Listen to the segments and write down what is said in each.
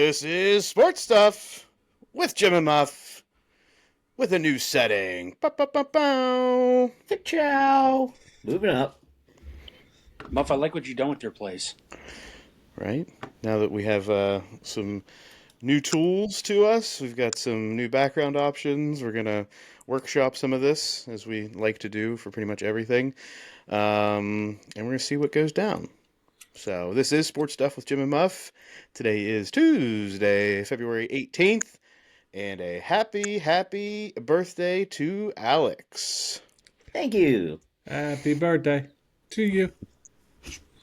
This is Sports Stuff with Jim and Muff with a new setting. Ba-ba-ba-bow. Ciao. Moving up. Muff, I like what you've done with your place. Right? Now that we have some new tools to us, we've got some new background options. We're going to workshop some of this, as we like to do for pretty much everything. And we're going to see what goes down. So this is Sports Stuff with Jim and Muff. Today is Tuesday, February 18th. And a happy birthday to Alex. Thank you. Happy birthday to you.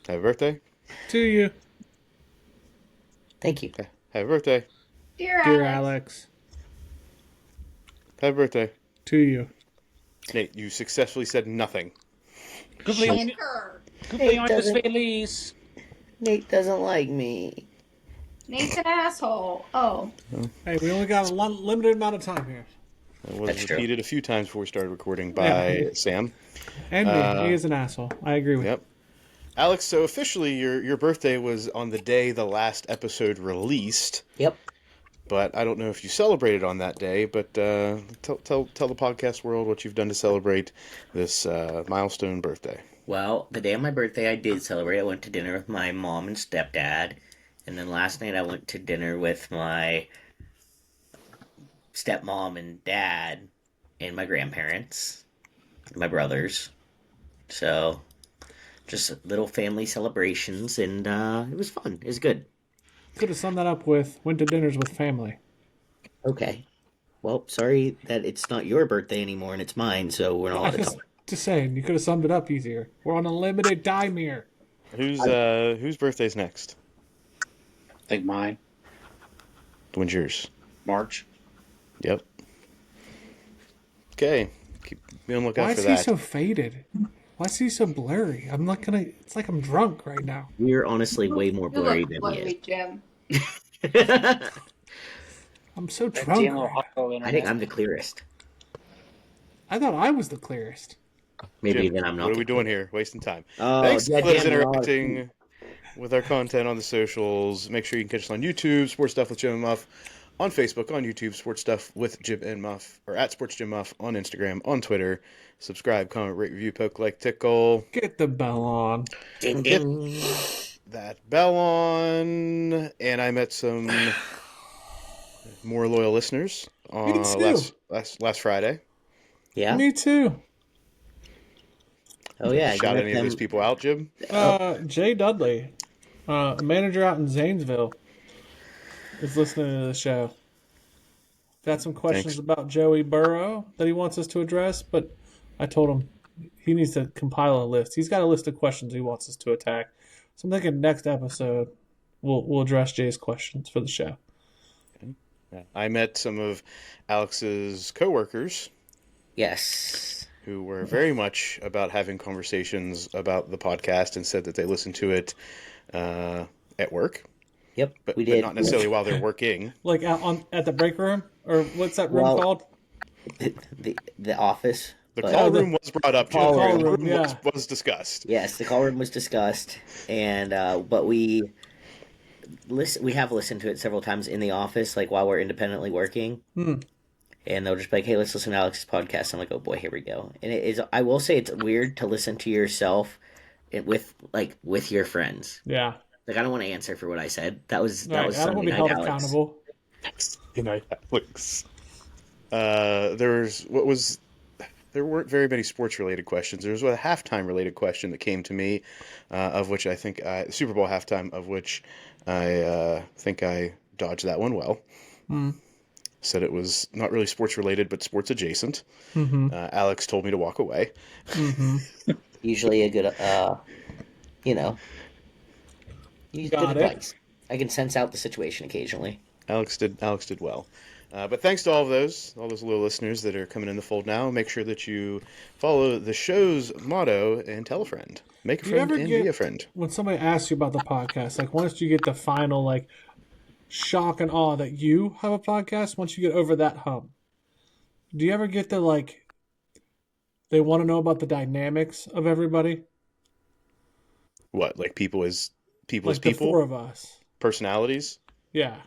Happy birthday. To you. Thank you. Happy birthday. Dear Alex. Happy birthday. To you. Nate, you successfully said nothing. Cumpleaños feliz. Nate doesn't like me. Nate's an asshole. Oh. Hey, we only got a limited amount of time here. It was That's repeated a few times before we started recording by Sam. And me. He is an asshole. I agree with you. Yep. Alex, so officially your birthday was on the day the last episode released. Yep. But I don't know if you celebrated on that day, but tell the podcast world what you've done to celebrate this milestone birthday. Well, the day of my birthday I did celebrate. I went to dinner with my mom and stepdad. And then last night I went to dinner with my stepmom and dad and my grandparents, and my brothers. So, just little family celebrations, and it was fun. It was good. Could have summed that up with went to dinners with family. Okay. Well, sorry that it's not your birthday anymore and it's mine, so we're not allowed to talk. Just saying, you could have summed it up easier. We're on a limited time here. Whose birthday's next? I think mine. When's yours? March. Yep. Okay. Be on the lookout Why for is that. he so faded? Why is he so blurry? I'm not gonna. It's like I'm drunk right now. You're honestly way more You blurry look than blurry, Jim. he is. I'm so That drunk. damn little hot dog I internet. think I'm the clearest. I thought I was the clearest. Maybe Jim, then I'm not. what are we doing here? Wasting time. Oh, Thanks yeah, for those damn it, interacting with our content on the socials. Make sure you can catch us on YouTube, Sports Stuff with Jim and Muff. On Facebook, on YouTube, Sports Stuff with Jim and Muff. Or at Sports Jim Muff on Instagram, on Twitter. Subscribe, comment, rate, review, poke, like, tickle. Get the bell on. Ding, ding. That bell on. And I met some more loyal listeners Me too. last Friday. Yeah. Me too. Oh yeah. Shout you any met of those them- people out, Jim? Jay Dudley, a manager out in Zanesville, is listening to the show. Got some questions Thanks. about Joey Burrow that he wants us to address, but I told him he needs to compile a list. He's got a list of questions he wants us to attack. So I'm thinking next episode we'll address Jay's questions for the show. I met some of Alex's coworkers Yes. who were very much about having conversations about the podcast and said that they listened to it at work, Yep. but, we but did. not necessarily while they're working. Like at the break room, or what's that room Well, called? The office. The but- call room was brought up. Jim. call The call room, room yeah. was discussed. Yes, the call room was discussed, and but we have listened to it several times in the office, like while we're independently working. And they'll just be like, "Hey, let's listen to Alex's podcast." I'm like, "Oh boy, here we go." And it is. I will say it's weird to listen to yourself with your friends. Yeah. Like I don't want to answer for what I said. That was Right, I don't want Sunday to be night, held Alex. accountable. Good night, Alex. There weren't very many sports related questions. There was a halftime related question that came to me, of which I think Super Bowl halftime, of which I think I dodged that one well. Said it was not really sports related, but sports adjacent. Alex told me to walk away. Usually a good, use good Got it. advice. I can sense out the situation occasionally. Alex did well. But thanks to all those little listeners that are coming in the fold now. Make sure that you follow the show's motto and tell a friend. Make a Do you friend ever and get- be a friend. When somebody asks you about the podcast, like once you get the final like shock and awe that you have a podcast, once you get over that hump, do you ever get the like they want to know about the dynamics of everybody? What, like people as Like the four people? of us. Personalities? Yeah.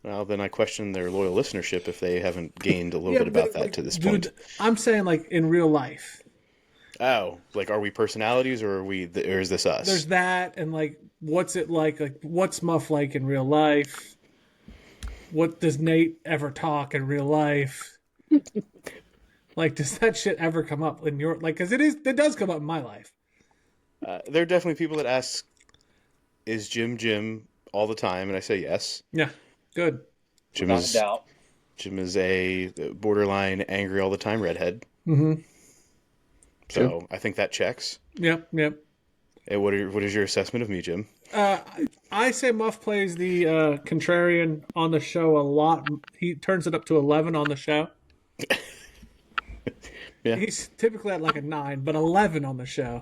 Well, then I question their loyal listenership if they haven't gained a little bit but, about that like, to this dude, point. I'm saying like in real life. Oh, like, are we personalities, or or is this us? There's that, and like, what's it like? Like, what's Muff like in real life? What does Nate ever talk in real life? Like, does that shit ever come up in your like? Because it does come up in my life. There are definitely people that ask, "Is Jim all the time?" And I say yes. Yeah, good. Jim Without a is doubt. Jim is a borderline angry all the time redhead. Mm-hmm. So I think that checks. Yep. Hey, what is your assessment of me, Jim? I say Muff plays the contrarian on the show a lot. He turns it up to 11 on the show. Yeah. He's typically at like a 9, but 11 on the show.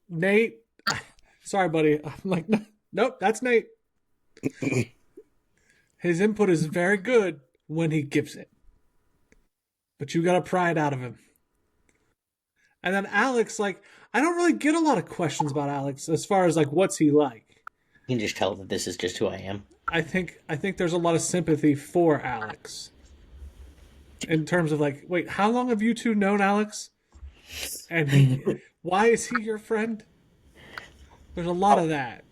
Nate, sorry, buddy. I'm like, nope, that's Nate. His input is very good when he gives it, but you got to pry it out of him. And then Alex, like, I don't really get a lot of questions about Alex as far as like what's he like. You can just tell that this is just who I am. I think there's a lot of sympathy for Alex. In terms of like, wait, how long have you two known Alex? And why is he your friend? There's a lot of that.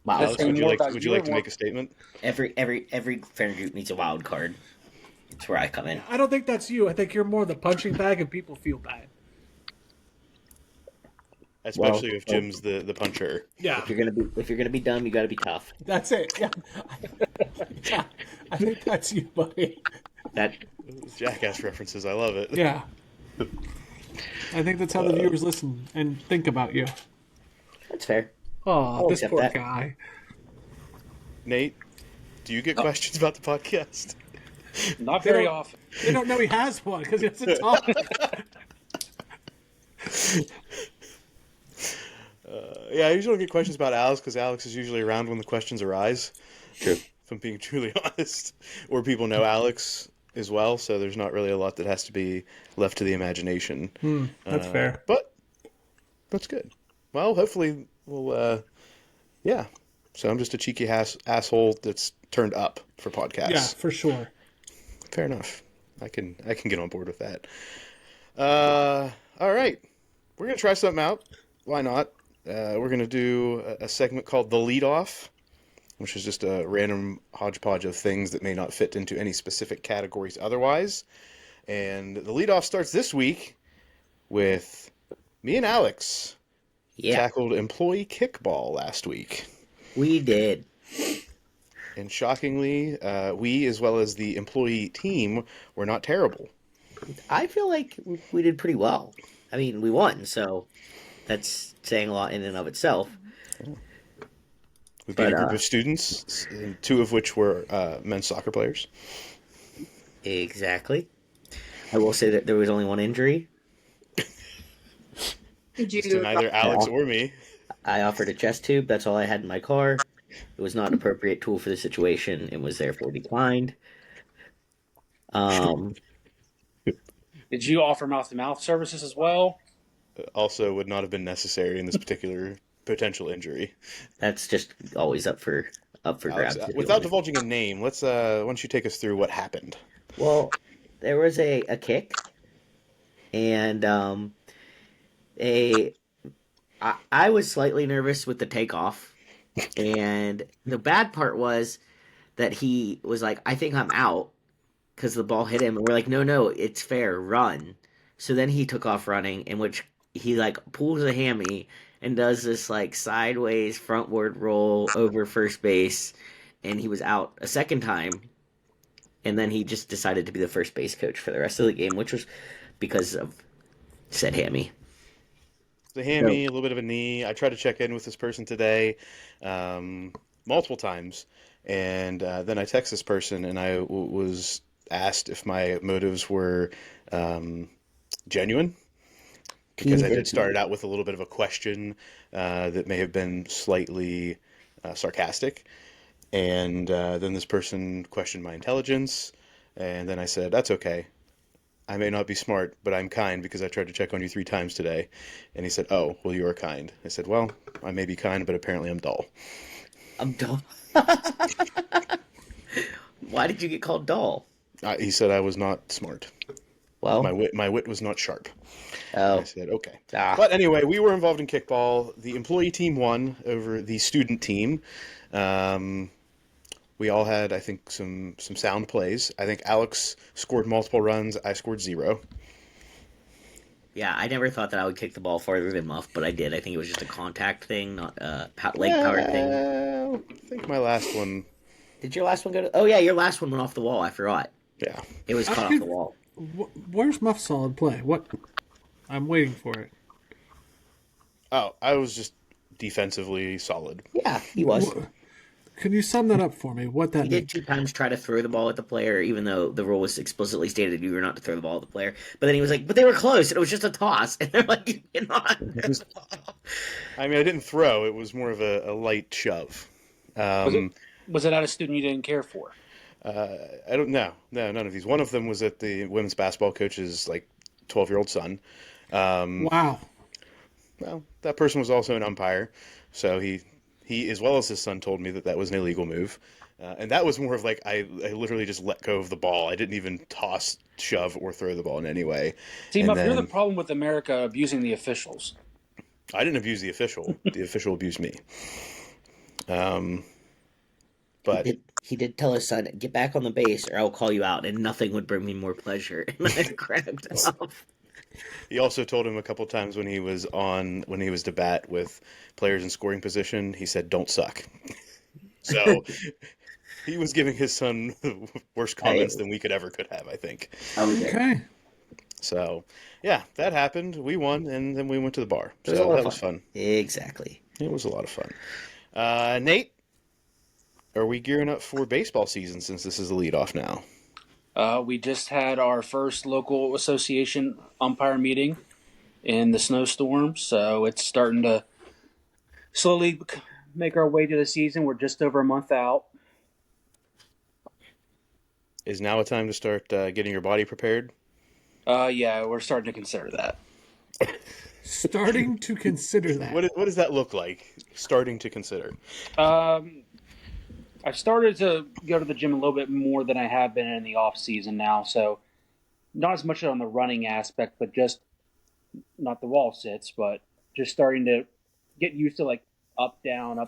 Wow. Let's say Would you more like about would you your like to make a statement? Every friend group needs a wild card. That's where I come in. I don't think that's you. I think you're more the punching bag and people feel bad. Especially if Jim's the puncher. Yeah, If you're gonna be dumb, you got to be tough. that's it. Yeah. Yeah, I think that's you, buddy. That Jackass references, I love it. Yeah. I think that's how the viewers listen and think about you. that's fair. Oh, this accept poor that. guy. Nate, do you get questions about the podcast? Not very don't- often. They don't know he has one because he doesn't talk. Yeah, I usually don't get questions about Alex because Alex is usually around when the questions arise. True. If I'm being truly honest. Or people know Alex as well, so there's not really a lot that has to be left to the imagination. That's fair. But that's good. Well, hopefully we'll, yeah. So I'm just a cheeky asshole that's turned up for podcasts. Yeah, for sure. Fair enough. I can get on board with that. All right. We're going to try something out. Why not? We're going to do a segment called The Lead Off, which is just a random hodgepodge of things that may not fit into any specific categories otherwise. And the lead off starts this week with me and Alex Yeah, tackled employee kickball last week. we did. And shockingly, we, as well as the employee team, were not terrible. I feel like we did pretty well. I mean, we won, so that's saying a lot in and of itself. We beat a But, group of students, two of which were men's soccer players. Exactly. I will say that there was only one injury. Did you? To neither Alex or me. I offered a chest tube. That's all I had in my car. It was not an appropriate tool for the situation and was therefore declined. Did you offer mouth-to-mouth services as well? Also would not have been necessary in this particular potential injury. That's just always up for Alex, grabs. without divulging a name, let's why don't you take us through what happened? Well, there was a kick, and I was slightly nervous with the takeoff, and the bad part was that he was like, "I think I'm out," because the ball hit him, and we're like, "No, it's fair, run." So then he took off running, in which he like pulls a hammy and does this like sideways frontward roll over first base, and he was out a second time. And then he just decided to be the first base coach for the rest of the game, which was because of said hammy. The hammy, a little bit of a knee. I tried to check in with this person today multiple times, and then I text this person, and I was asked if my motives were genuine, because I did start it out with a little bit of a question that may have been slightly sarcastic. And then this person questioned my intelligence, and then I said, "That's okay. I may not be smart, but I'm kind because I tried to check on you 3 times today." And he said, "Oh, well, you are kind." I said, "Well, I may be kind, but apparently I'm dull." I'm dull. Why did you get called dull? He said I was not smart. Well, My wit was not sharp. oh, I said, okay. ah, But anyway, we were involved in kickball. The employee team won over the student team. We all had, I think, some sound plays. I think Alex scored multiple runs. I scored 0. yeah. I never thought that I would kick the ball farther than Muff, but I did. I think it was just a contact thing, not a leg power thing. Well, I think my last one, Did your last one go to? Oh yeah, your last one went off the wall. I forgot. yeah. It was caught off the wall. Where's Muff's solid play? What? I'm waiting for it. Oh, I was just defensively solid. Yeah, he was. Can you sum that up for me? What that He means? did 2 times try to throw the ball at the player, even though the rule was explicitly stated you were not to throw the ball at the player. But then he was like, "But they were close, and it was just a toss." And they're like, "You're not." I mean, I didn't throw. It was more of a light shove. Was it at a student you didn't care for? I don't know. No, none of these. One of them was at the women's basketball coach's 12-year-old son. Wow. Well, that person was also an umpire, so he as well as his son told me that was an illegal move, and that was more of I literally just let go of the ball. I didn't even toss, shove, or throw the ball in any way. See, And Muff, you're the then- problem with America abusing the officials. I didn't abuse the official. The official abused me. But He did tell his son, "Get back on the base, or I'll call you out, and nothing would bring me more pleasure." And I cracked up. he also told him a couple times when he was to bat with players in scoring position, he said, "Don't suck." So he was giving his son worse comments than we could have, I think. Okay. So yeah, that happened. We won, and then we went to the bar. It was So a lot that of was fun. Exactly. It was a lot of fun. Nate, are we gearing up for baseball season since this is the leadoff now? We just had our first local association umpire meeting in the snowstorm, so it's starting to slowly make our way to the season. We're just over a month out. Is now a time to start getting your body prepared? Yeah, we're starting to consider that. Starting to consider that. What does that look like? Starting to consider. I've started to go to the gym a little bit more than I have been in the off season now, so not as much on the running aspect, but just not the wall sits, but just starting to get used to up, down,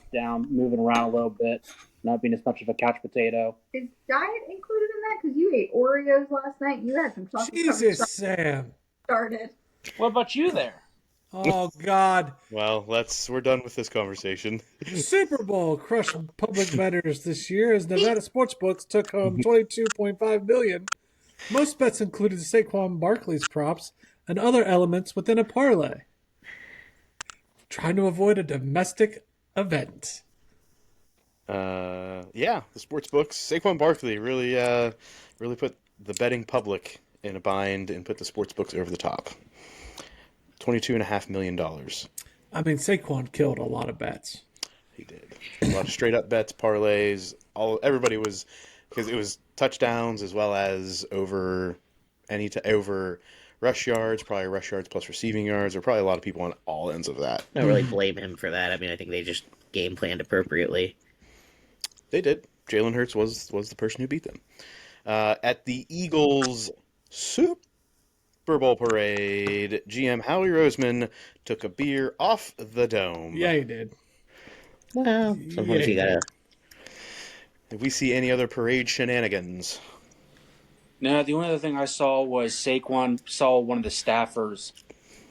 moving around a little bit, not being as much of a couch potato. Is diet included in that? Because you ate Oreos last night. You had some chocolate. Jesus, Sam. Started. What about you there? Oh, God. Well, we're done with this conversation. Super Bowl crushed public bettors this year as Nevada Sportsbooks took home $22.5 million. Most bets included Saquon Barkley's props and other elements within a parlay. Trying to avoid a domestic event. Yeah, the sports books. Saquon Barkley really put the betting public in a bind and put the sports books over the top. $22.5 million. I mean, Saquon killed a lot of bets. He did a lot of straight up bets, parlays. Everybody was, because it was touchdowns as well as over rush yards, probably rush yards plus receiving yards. There were probably a lot of people on all ends of that. I don't really blame him for that. I mean, I think they just game planned appropriately. They did. Jalen Hurts was the person who beat them. At the Eagles Super Bowl parade, GM Howie Roseman took a beer off the dome. Yeah, he did. Well, sometimes you gotta. If we see any other parade shenanigans, No, the only other thing I saw was Saquon saw one of the staffers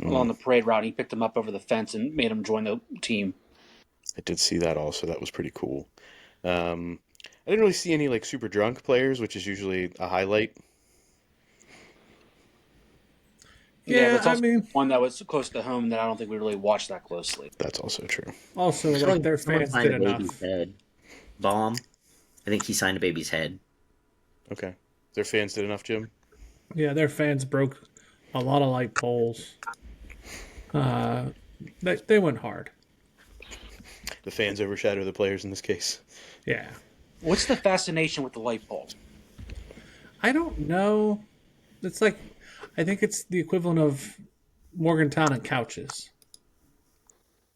along the parade route. And he picked him up over the fence and made him join the team. I did see that also. That was pretty cool. I didn't really see any super drunk players, which is usually a highlight. Yeah, that's also I mean, one that was close to home that I don't think we really watched that closely. That's also true. also, their fans signed did a baby's enough. head. Bomb. I think he signed a baby's head. Okay. Their fans did enough, Jim? Yeah, their fans broke a lot of light poles. They went hard. The fans overshadow the players in this case. Yeah. What's the fascination with the light bulb? I don't know. It's I think it's the equivalent of Morgantown and couches.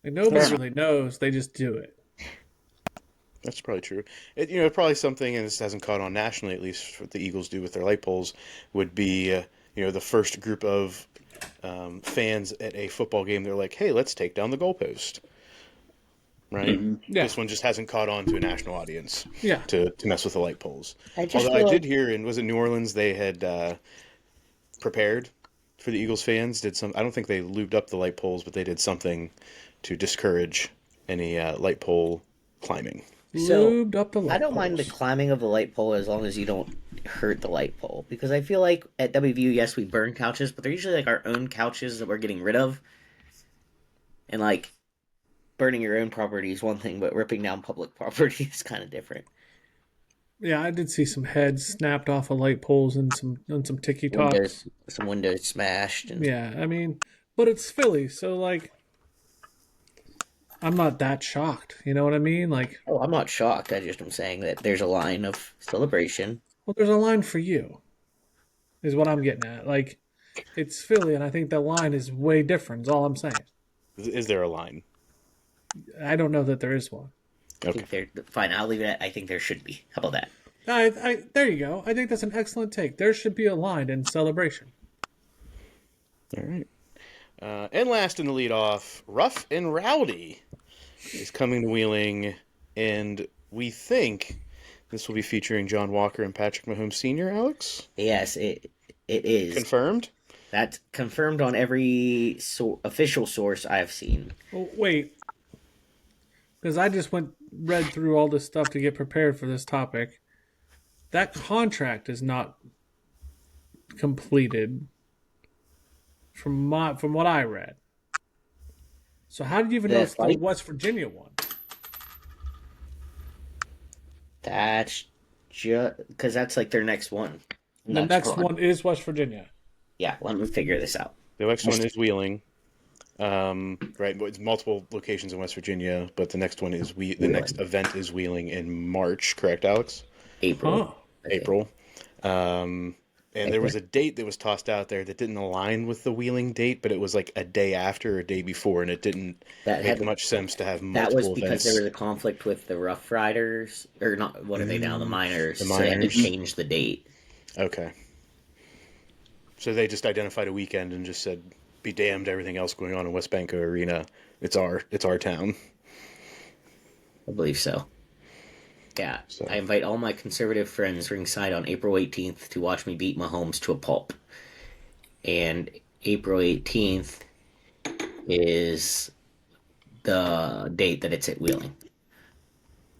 Nobody really knows. They just do it. That's probably true. Probably something, and this hasn't caught on nationally, at least what the Eagles do with their light poles, would be, the first group of fans at a football game. They're like, hey, let's take down the goalpost. Right? Yeah. This one just hasn't caught on to a national audience Yeah. to mess with the light poles. I just Although feel I did like hear, was it New Orleans, they had prepared for the Eagles fans, I don't think they lubed up the light poles, but they did something to discourage any light pole climbing. so. Lubed up the light I don't mind the poles. climbing of the light pole as long as you don't hurt the light pole. Because I feel like at WVU, yes, we burn couches, but they're usually like our own couches that we're getting rid of. And like burning your own property is one thing, but ripping down public property is kind of different. Yeah, I did see some heads snapped off of light poles and some ticky talks. Some windows smashed. And Yeah, I mean, but it's Philly, so like, I'm not that shocked. You know what I mean? Like, oh, I'm not shocked. I'm saying that there's a line of celebration. well, there's a line for you, is what I'm getting at. Like, it's Philly, and I think the line is way different. Is all I'm saying. Is there a line? I don't know that there is one. I think there. Fine, I'll leave it at I think there should be. How about that? There you go. I think that's an excellent take. There should be a line in celebration. All right. And last in the leadoff, Rough and Rowdy is coming to Wheeling, and we think this will be featuring John Walker and Patrick Mahomes Sr., Alex? Yes, it is. Confirmed? That's confirmed on every official source I've seen. Well, wait, because I just read through all this stuff to get prepared for this topic. That contract is not completed from what I read. So how do you even know it's the West Virginia one? That's just because that's like their next one. The next one is West Virginia. Yeah, let me figure this out. The next one is Wheeling. Right, it's multiple locations in West Virginia, but the next one is the next event is Wheeling in March, correct, Alex? April. Huh. April. And there was a date that was tossed out there that didn't align with the Wheeling date, but it was like a day after or a day before, and it didn't make much sense to have multiple events. That was because events. there was a conflict with the Rough Riders, or not, what are they now, the Miners. The So they had to Miners. change the date. Okay. So they just identified a weekend and just said, be damned, everything else going on in West Banco Arena. It's our town. I believe so. Yeah, So. I invite all my conservative friends ringside on April 18th to watch me beat Mahomes to a pulp. And April 18th is the date that it's at Wheeling.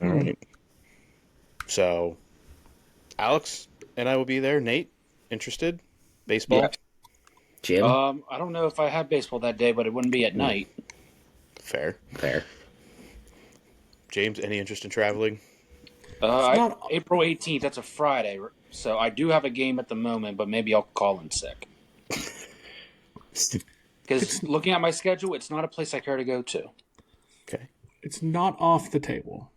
All right. So, Alex and I will be there. Nate, interested? Baseball? Yeah. Jim? I don't know if I have baseball that day, but it wouldn't be at night. Fair. James, any interest in traveling? April 18th, that's a Friday, so I do have a game at the moment, but maybe I'll call in sick. Because looking at my schedule, it's not a place I care to go to. Okay. It's not off the table.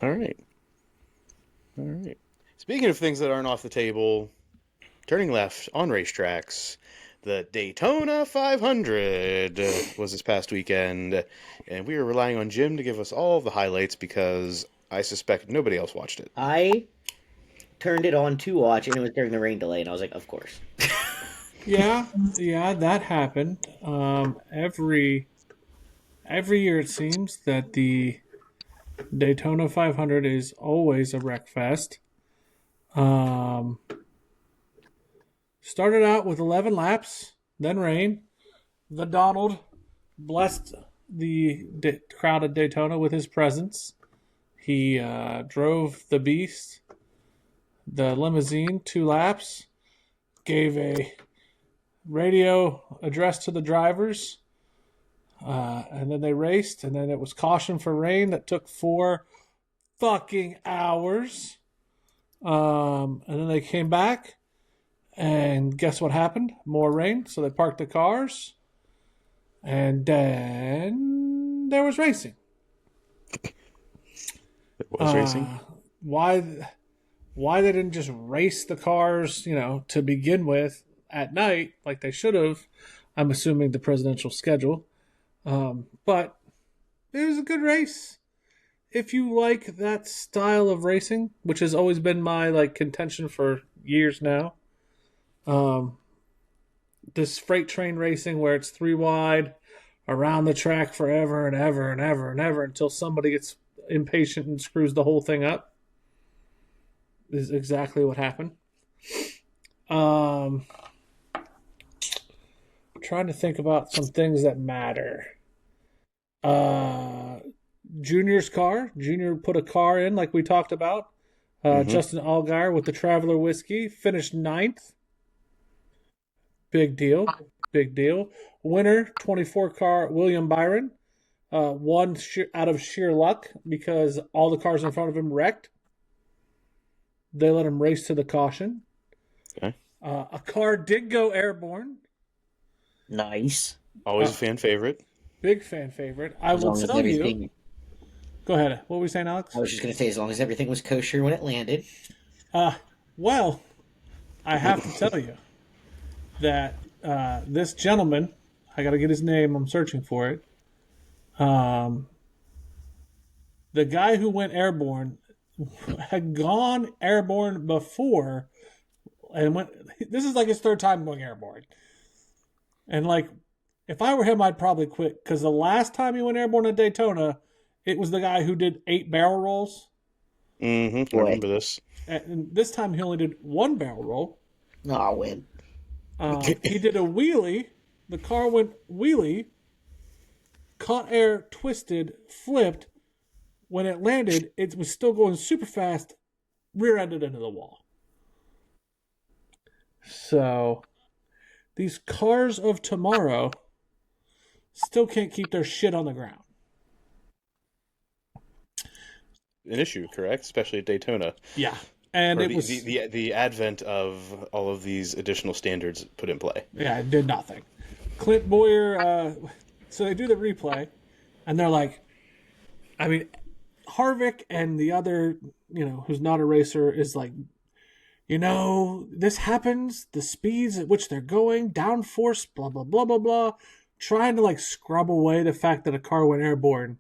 All right. Speaking of things that aren't off the table, turning left on racetracks, the Daytona 500 was this past weekend, and we were relying on Jim to give us all of the highlights because I suspect nobody else watched it. I turned it on to watch, and it was during the rain delay, and I was like, of course. Yeah, that happened. Every year it seems that the Daytona 500 is always a wreck fest. Started out with 11 laps, then rain. The Donald blessed the crowd at Daytona with his presence. He drove the Beast, the limousine, 2 laps, gave a radio address to the drivers, and then they raced, and then it was caution for rain that took 4 fucking hours. And then they came back, and guess what happened? More rain, so they parked the cars, and then there was racing. It was racing? Why they didn't just race the cars, to begin with at night like they should have, I'm assuming the presidential schedule. But it was a good race. if you like that style of racing, which has always been my like contention for years now, this freight train racing where it's 3 wide around the track forever and ever and ever and ever until somebody gets impatient and screws the whole thing up is exactly what happened. Trying to think about some things that matter. Junior's car. Junior put a car in like we talked about. Justin Allgaier with the Traveler Whiskey finished 9th. Big deal. Big deal. Winner, 24 car, William Byron. Won out of sheer luck because all the cars in front of him wrecked. They let him race to the caution. Okay. A car did go airborne. Nice. Always a fan favorite. Big fan favorite. I will tell you. Go ahead. What were we saying, Alex? I was just going to say, as long as everything was kosher when it landed. Well, I have to tell you that this gentleman, I got to get his name. I'm searching for it. The guy who went airborne had gone airborne before and went. This is like his 3rd time going airborne. And like, if I were him, I'd probably quit because the last time he went airborne at Daytona, it was the guy who did 8 barrel rolls. I remember this. And this time he only did 1 barrel roll. No, I'll win. He did a wheelie. The car went wheelie, caught air, twisted, flipped. When it landed, it was still going super fast, rear-ended into the wall. So, these cars of tomorrow still can't keep their shit on the ground. An issue, correct? Especially at Daytona. Yeah. And it was the advent of all of these additional standards put in play. Yeah, it did nothing. Clint Boyer, so they do the replay, and they're like, I mean, Harvick and the other, who's not a racer is like, this happens, the speeds at which they're going, downforce, blah, blah, blah, blah, blah, trying to like scrub away the fact that a car went airborne.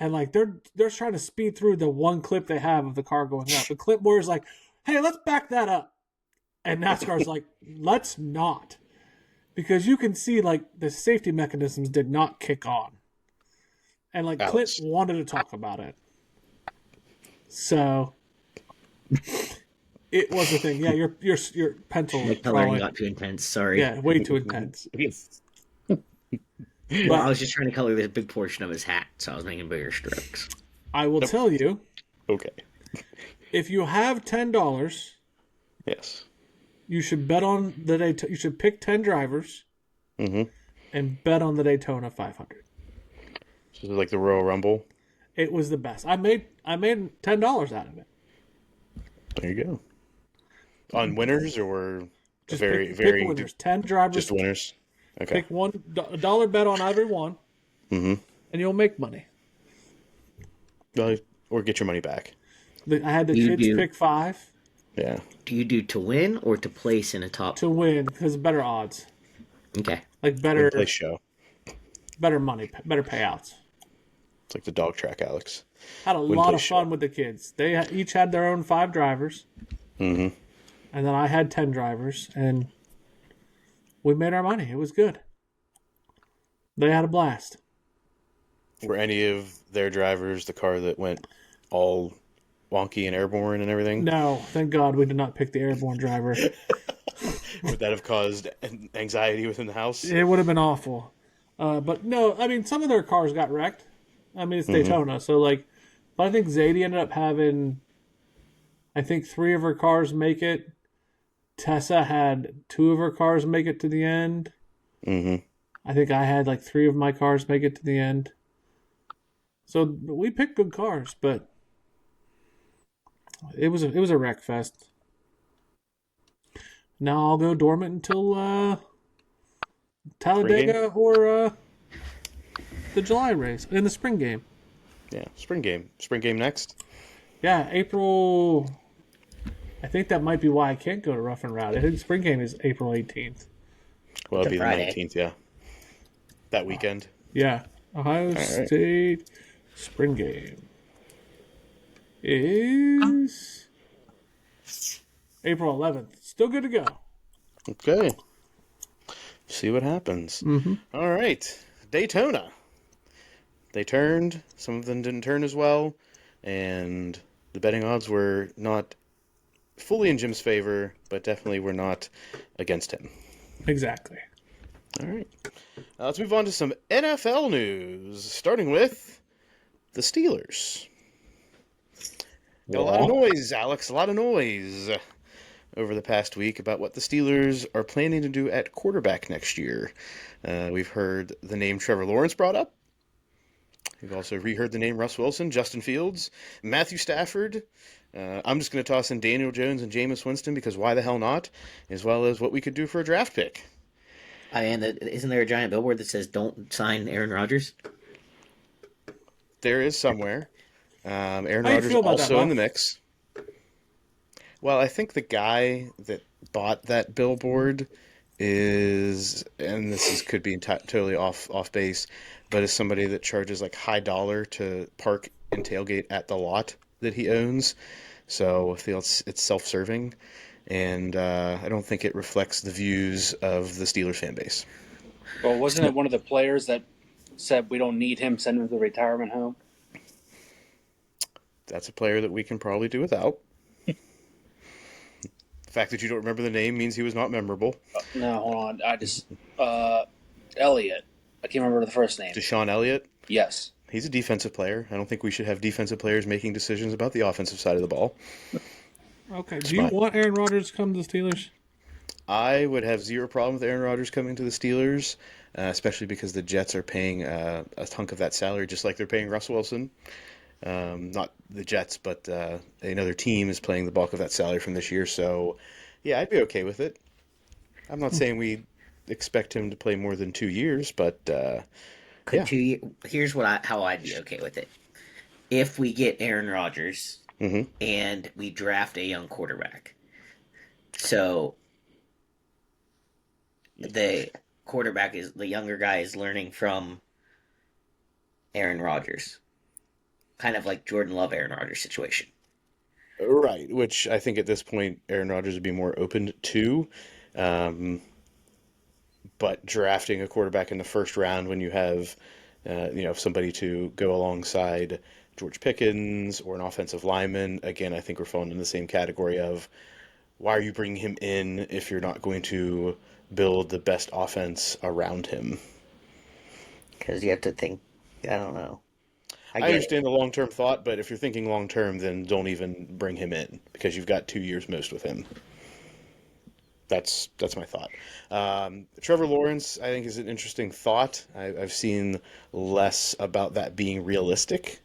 And like they're trying to speed through the one clip they have of the car going up. And Clint Boyer's like, hey, let's back that up. And NASCAR's like, let's not. Because you can see like the safety mechanisms did not kick on. And like Clint wanted to talk about it. So it was a thing. Yeah, your pencil. My coloring got too intense, sorry. Yeah, way too intense. Well, I was just trying to color this big portion of his hat, so I was making bigger strokes. I will tell you. Okay. If you have $10, yes, you should bet on the Daytona. You should pick 10 drivers, and bet on the Daytona 500. So like the Royal Rumble. It was the best. I made $10 out of it. There you go. On winners or just very pick winners. 10 drivers. Just winners. Okay. Pick $1 bet on every one, and you'll make money. Or get your money back. I had the kids pick 5. Yeah. Do you do to win or to place in a top? To win, because better odds. Okay. Like better place show. Better money, better payouts. It's like the dog track, Alex. Had a lot of fun with the kids. They each had their own 5 drivers. And then I had 10 drivers, and we made our money. It was good. They had a blast. Were any of their drivers the car that went all wonky and airborne and everything? No, thank God we did not pick the airborne driver. Would that have caused anxiety within the house? It would have been awful. But no, I mean, some of their cars got wrecked. I mean, it's Daytona, so like, but I think Zadie ended up having, 3 of her cars make it. Tessa had 2 of her cars make it to the end. I think I had like 3 of my cars make it to the end. So we picked good cars, but it was a wreck fest. Now I'll go dormant until Talladega or the July race in the spring game. Yeah, spring game. Spring game next. Yeah, April. I think that might be why I can't go to Rough and Rowdy. I think spring game is April 18th. Well, it'll be the 19th, yeah. That weekend. Yeah. Ohio State spring game is April 11th. Still good to go. Okay. See what happens. Mm-hmm. All right. Daytona. They turned. Some of them didn't turn as well. And the betting odds were not fully in Jim's favor, but definitely were not against him. Exactly. All right. Let's move on to some NFL news, starting with the Steelers. Got a lot of noise, Alex, a lot of noise over the past week about what the Steelers are planning to do at quarterback next year. We've heard the name Trevor Lawrence brought up. We've also reheard the name Russ Wilson, Justin Fields, Matthew Stafford. I'm just going to toss in Daniel Jones and Jameis Winston because why the hell not, as well as what we could do for a draft pick. And isn't there a giant billboard that says "Don't sign Aaron Rodgers"? There is somewhere. Aaron How you Rodgers feel about also that, in the Muff? mix. Well, I think the guy that bought that billboard is, and could be totally off base, but is somebody that charges like high dollar to park and tailgate at the lot that he owns. So I feel it's self-serving, and I don't think it reflects the views of the Steelers fan base. Well, wasn't it one of the players that said we don't need him, send him to the retirement home? That's a player that we can probably do without. The fact that you don't remember the name means he was not memorable. No, hold on. I just Elliott. I can't remember the first name. Deshaun Elliott. Yes. He's a defensive player. I don't think we should have defensive players making decisions about the offensive side of the ball. Okay. Do you want Aaron Rodgers to come to the Steelers? I would have zero problem with Aaron Rodgers coming to the Steelers, especially because the Jets are paying a hunk of that salary just like they're paying Russ Wilson. Not the Jets, but another team is paying the bulk of that salary from this year. So, yeah, I'd be okay with it. I'm not saying we expect him to play more than 2 years, but Here's how I'd be okay with it. If we get Aaron Rodgers and we draft a young quarterback, so the younger guy is learning from Aaron Rodgers. Kind of like Jordan Love, Aaron Rodgers situation. Right, which I think at this point Aaron Rodgers would be more open to. But drafting a quarterback in the first round when you have, somebody to go alongside George Pickens or an offensive lineman, again, I think we're falling in the same category of why are you bringing him in if you're not going to build the best offense around him? Because you have to think, I don't know. I understand the long-term thought, but if you're thinking long-term, then don't even bring him in because you've got 2 years most with him. That's my thought. Trevor Lawrence, I think, is an interesting thought. I've seen less about that being realistic.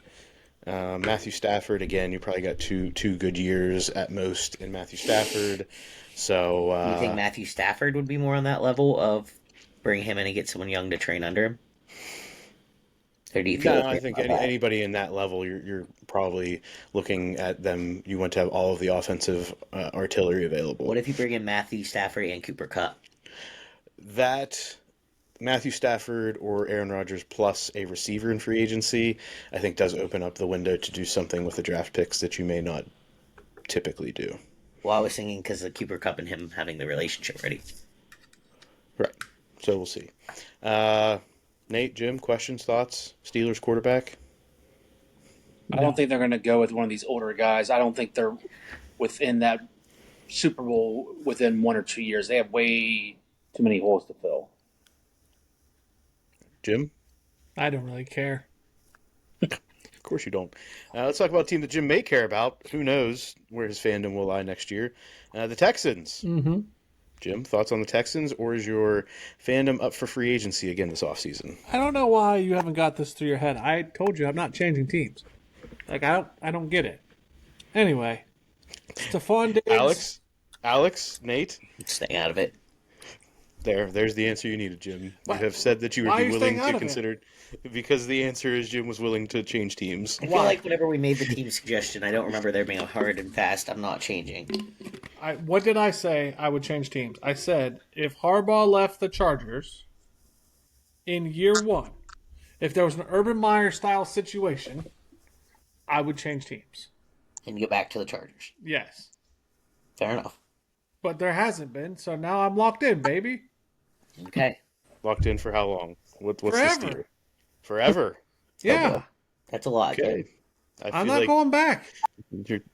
Matthew Stafford, again, you probably got two good years at most in Matthew Stafford. So you think Matthew Stafford would be more on that level of bring him in and get someone young to train under him? Or do you feel I think anybody in that level, you're probably looking at them. You want to have all of the offensive artillery available. What if you bring in Matthew Stafford and Cooper Kupp? That Matthew Stafford or Aaron Rodgers plus a receiver in free agency, I think does open up the window to do something with the draft picks that you may not typically do. Well, I was thinking because of Cooper Kupp and him having the relationship ready. Right. So we'll see. Nate, Jim, questions, thoughts? Steelers quarterback? I don't think they're going to go with one of these older guys. I don't think they're within that Super Bowl within 1 or 2 years. They have way too many holes to fill. Jim? I don't really care. Of course you don't. Let's talk about a team that Jim may care about. Who knows where his fandom will lie next year. The Texans. Mm-hmm. Jim, thoughts on the Texans, or is your fandom up for free agency again this offseason? I don't know why you haven't got this through your head. I told you I'm not changing teams. Like I don't get it. Anyway, Stephon Diggs. Alex, Nate, Stay out of it. there's the answer you needed, Jim. You have said that you would be willing to consider, because the answer is Jim was willing to change teams. I feel like whenever we made the team suggestion, I don't remember there being a hard and fast. I'm not changing. What did I say? I would change teams. I said if Harbaugh left the Chargers in year 1 If there was an Urban Meyer style situation, I would change teams. And get back to the Chargers. Yes. Fair enough. But there hasn't been, so now I'm locked in, baby. Okay. Locked in for how long? What's the Forever. steer? Forever. Yeah. That's a lot. Okay. I'm not going back.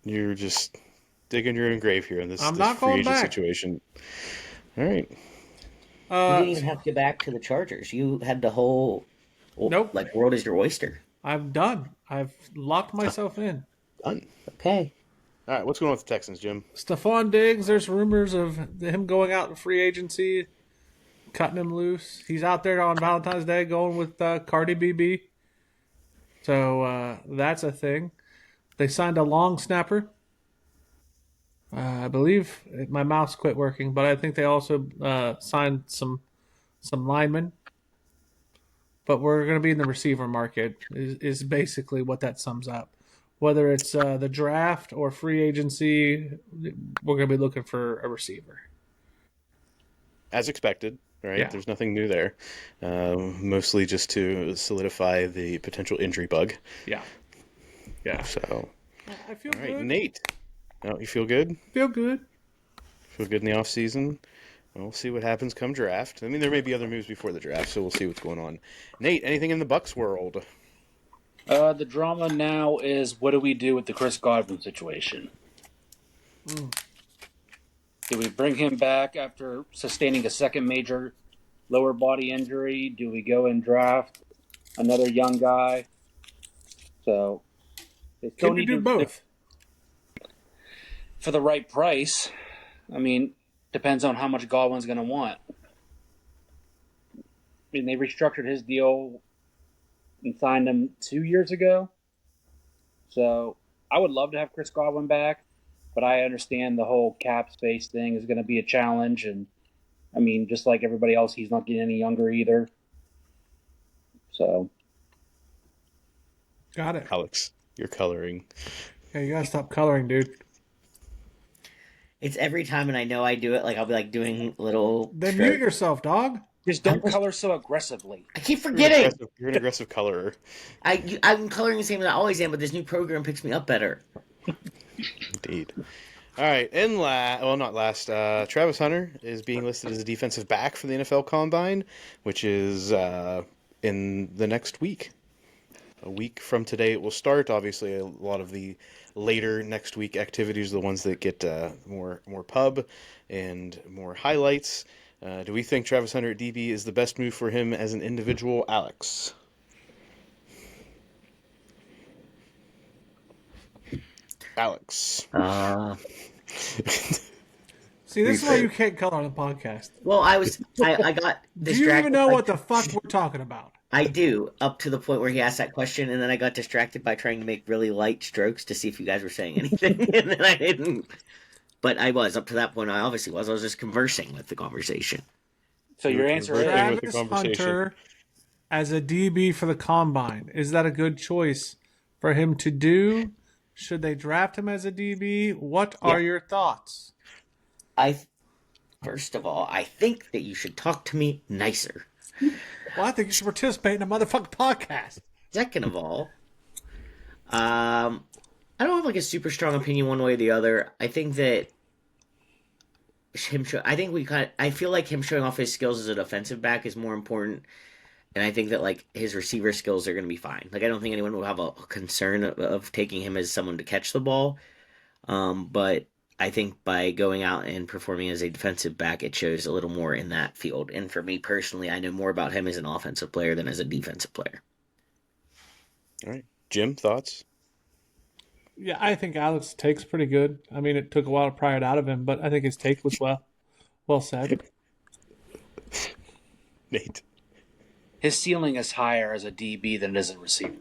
You're just digging your own grave here in this, I'm this not free going agent back. situation. All right. You didn't even have to get back to the Chargers. You had the whole Nope. world is your oyster. I'm done. I've locked myself in. Done. Okay. All right. What's going on with the Texans, Jim? Stephon Diggs, there's rumors of him going out in free agency, cutting him loose. He's out there on Valentine's Day going with Cardi BB. So that's a thing. They signed a long snapper. I believe my mouse quit working, but I think they also signed some linemen. But we're going to be in the receiver market is basically what that sums up. Whether it's the draft or free agency, we're going to be looking for a receiver. As expected, right? Yeah. There's nothing new there. Mostly just to solidify the potential injury bug. Yeah. Yeah. So, I feel all right, good. Nate. Oh, you feel good? Feel good. Feel good in the offseason? We'll see what happens come draft. I mean, there may be other moves before the draft, so we'll see what's going on. Nate, anything in the Bucks world? The drama now is what do we do with the Chris Godwin situation? Do we bring him back after sustaining a second major lower body injury? Do we go and draft another young guy? So they still Can you need do to both? for the right price. I mean, depends on how much Godwin's going to want. I mean, they restructured his deal and signed him 2 years ago. So I would love to have Chris Godwin back, but I understand the whole cap space thing is going to be a challenge. And I mean, just like everybody else, he's not getting any younger either. So. Got it. Alex, you're coloring. Yeah, you got to stop coloring, dude. It's every time, and I know I do it. Like I'll be like doing little. Then strokes. mute yourself, dog. Just don't color so aggressively. I keep forgetting. You're an aggressive colorer. I'm coloring the same as I always am, but this new program picks me up better. Indeed. All right, and not last. Travis Hunter is being listed as a defensive back for the NFL Combine, which is in the next week. A week from today it will start. Obviously, a lot of the later next week activities are the ones that get more pub and more highlights. Do we think Travis Hunter at DB is the best move for him as an individual, Alex? Alex. See, this is why you can't color on the podcast. Well, I got distracted. Do you even know what the fuck we're talking about? I do, up to the point where he asked that question, and then I got distracted by trying to make really light strokes to see if you guys were saying anything, and then I didn't. But I was, up to that point, I obviously was. I was just conversing with the conversation. So your answer is Conversing with the Travis conversation. Hunter as a DB for the Combine. Is that a good choice for him to do? Should they draft him as a DB? What are your thoughts? First of all, I think that you should talk to me nicer. Well, I think you should participate in a motherfucking podcast. Second of all, I don't have like a super strong opinion one way or the other. I think that I feel like him showing off his skills as a defensive back is more important, and I think that like his receiver skills are going to be fine. Like I don't think anyone will have a concern of taking him as someone to catch the ball, but I think by going out and performing as a defensive back, it shows a little more in that field. And for me personally, I know more about him as an offensive player than as a defensive player. All right. Jim, thoughts? Yeah, I think Alex's take's pretty good. I mean, it took a while to pry it out of him, but I think his take was well said. Nate. his ceiling is higher as a DB than it is a receiver.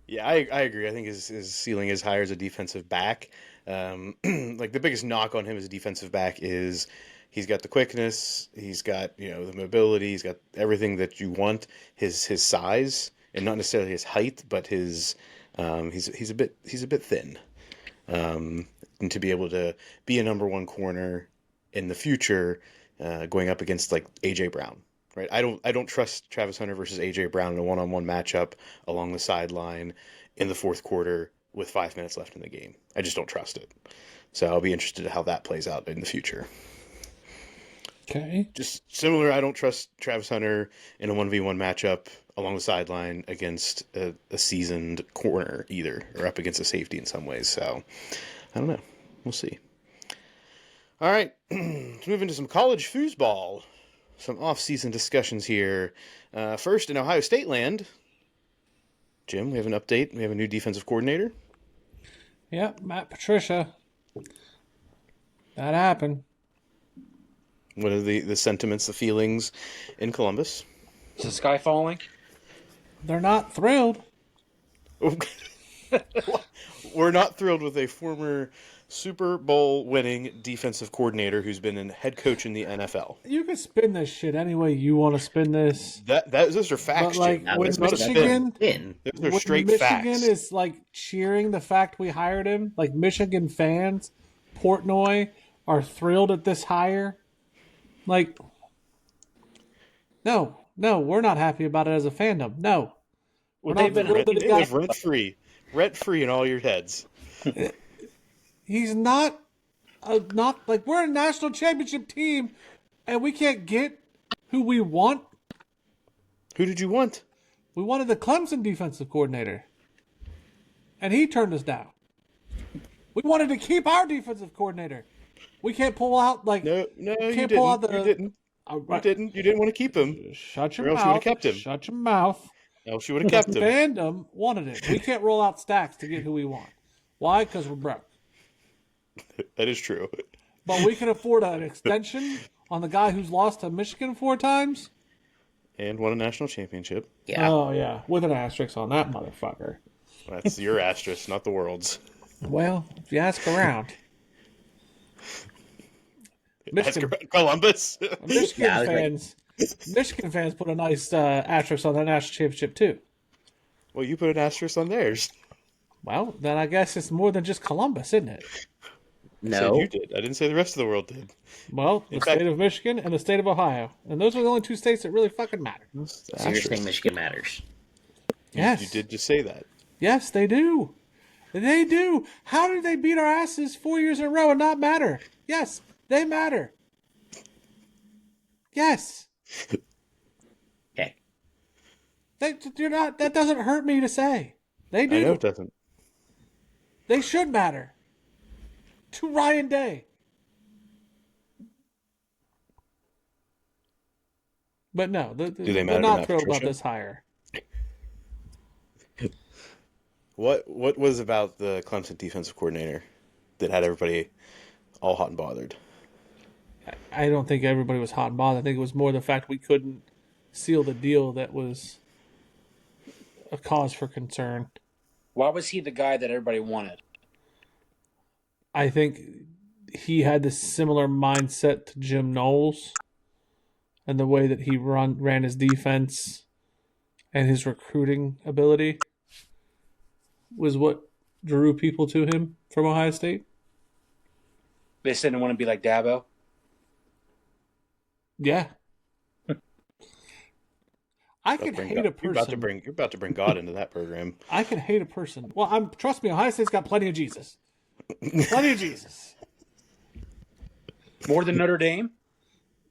Yeah, I agree. I think his ceiling is higher as a defensive back. Like the biggest knock on him as a defensive back is he's got the quickness, he's got the mobility, he's got everything that you want. His size, and not necessarily his height, but his he's a bit thin. And to be able to be a number one corner in the future, going up against like AJ Brown, right? I don't trust Travis Hunter versus A.J. Brown in a one-on-one matchup along the sideline in the fourth quarter with 5 minutes left in the game. I just don't trust it. So I'll be interested in how that plays out in the future. Okay. Just similar, I don't trust Travis Hunter in a 1v1 matchup along the sideline against a seasoned corner either, or up against a safety in some ways. So I don't know. We'll see. All right, let's move into some college foosball. Some off-season discussions here. First, in Ohio State land, Jim, we have an update. We have a new defensive coordinator. Yep, Matt Patricia. That happened. What are the sentiments, the feelings in Columbus? Is the sky falling? They're not thrilled. We're not thrilled with a former Super Bowl winning defensive coordinator who's been a head coach in the NFL. You can spin this shit any way you want to spin this. Those are facts, But, like, Jim. when It's not a Michigan- spin. Those are When straight Michigan facts. is like cheering the fact we hired him, like Michigan fans, Portnoy are thrilled at this hire. Like, no, we're not happy about it as a fandom. No. Well, We're they've not been thrilled that It it got- lives rent-free in all your heads. He's not like we're a national championship team and we can't get who we want. Who did you want? We wanted the Clemson defensive coordinator. And he turned us down. We wanted to keep our defensive coordinator. We can't pull out like No, you can't didn't. pull out You the didn't. You didn't. You didn't want to keep him. Shut your Or else you mouth. would've kept him. Shut your mouth. Else you would have kept him. Fandom wanted it. We can't roll out stacks to get who we want. Why? Because we're broke. That is true. But we can afford an extension on the guy who's lost to Michigan 4 times. And won a national championship. Yeah. Oh, yeah. With an asterisk on that motherfucker. That's your asterisk, not the world's. Well, if you ask around. Michigan, Columbus. Michigan Yeah, I was like- fans. Michigan fans put a nice asterisk on that national championship too. Well, you put an asterisk on theirs. Well, then I guess it's more than just Columbus, isn't it? Said No. you did. I didn't say the rest of the world did. Well, the fact- state of Michigan and the state of Ohio, and those are the only 2 states that really fucking matter. So you're saying Michigan matters. Yes, You did just say that. Yes, they do. They do. How did they beat our asses 4 years in a row and not matter? Yes, they matter. Yes. Okay. You're not. That doesn't hurt me to say. They I know do. it doesn't. They should matter. To Ryan Day. But no, Do they they're matter to not Matt thrilled about Patricia? this hire. What was about the Clemson defensive coordinator that had everybody all hot and bothered? I don't think everybody was hot and bothered. I think it was more the fact we couldn't seal the deal that was a cause for concern. Why was he the guy that everybody wanted? I think he had this similar mindset to Jim Knowles and the way that he ran his defense and his recruiting ability was what drew people to him from Ohio State. They said they want to be like Dabo. Yeah. I can hate a You're about to person. bring God into that program. I can hate a person. Well, trust me, Ohio State's got plenty of Jesus. Plenty of Jesus. More than Notre Dame?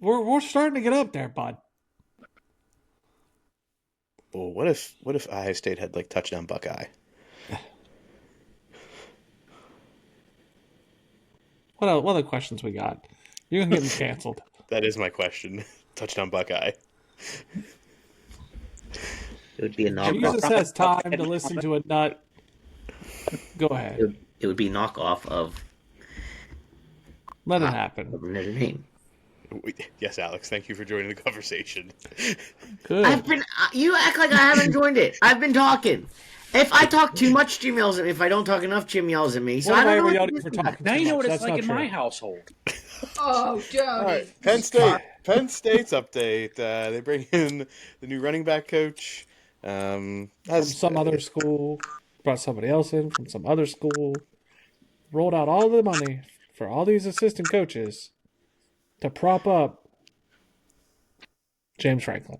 We're starting to get up there, bud. Well, what if Ohio State had like touchdown Buckeye? What other questions we got? You're gonna get me canceled. That is my question. Touchdown Buckeye. It would be a knockoff. Jesus has time to listen to a nut. Go ahead. It would be knockoff of Let it happen. Notre Dame. Yes, Alex. Thank you for joining the conversation. Good. I've been. You act like I haven't joined it. I've been talking. If I talk too much, Jim yells at me. If I don't talk enough, Jim yells at me. So What I am I don't ever know. yelled at for talking Now too you know much? what it's That's like not in my true. household. Oh, Johnny. All right, Penn State. Penn State's update. They bring in the new running back coach. From some other school, brought somebody else in from some other school, rolled out all the money for all these assistant coaches to prop up James Franklin.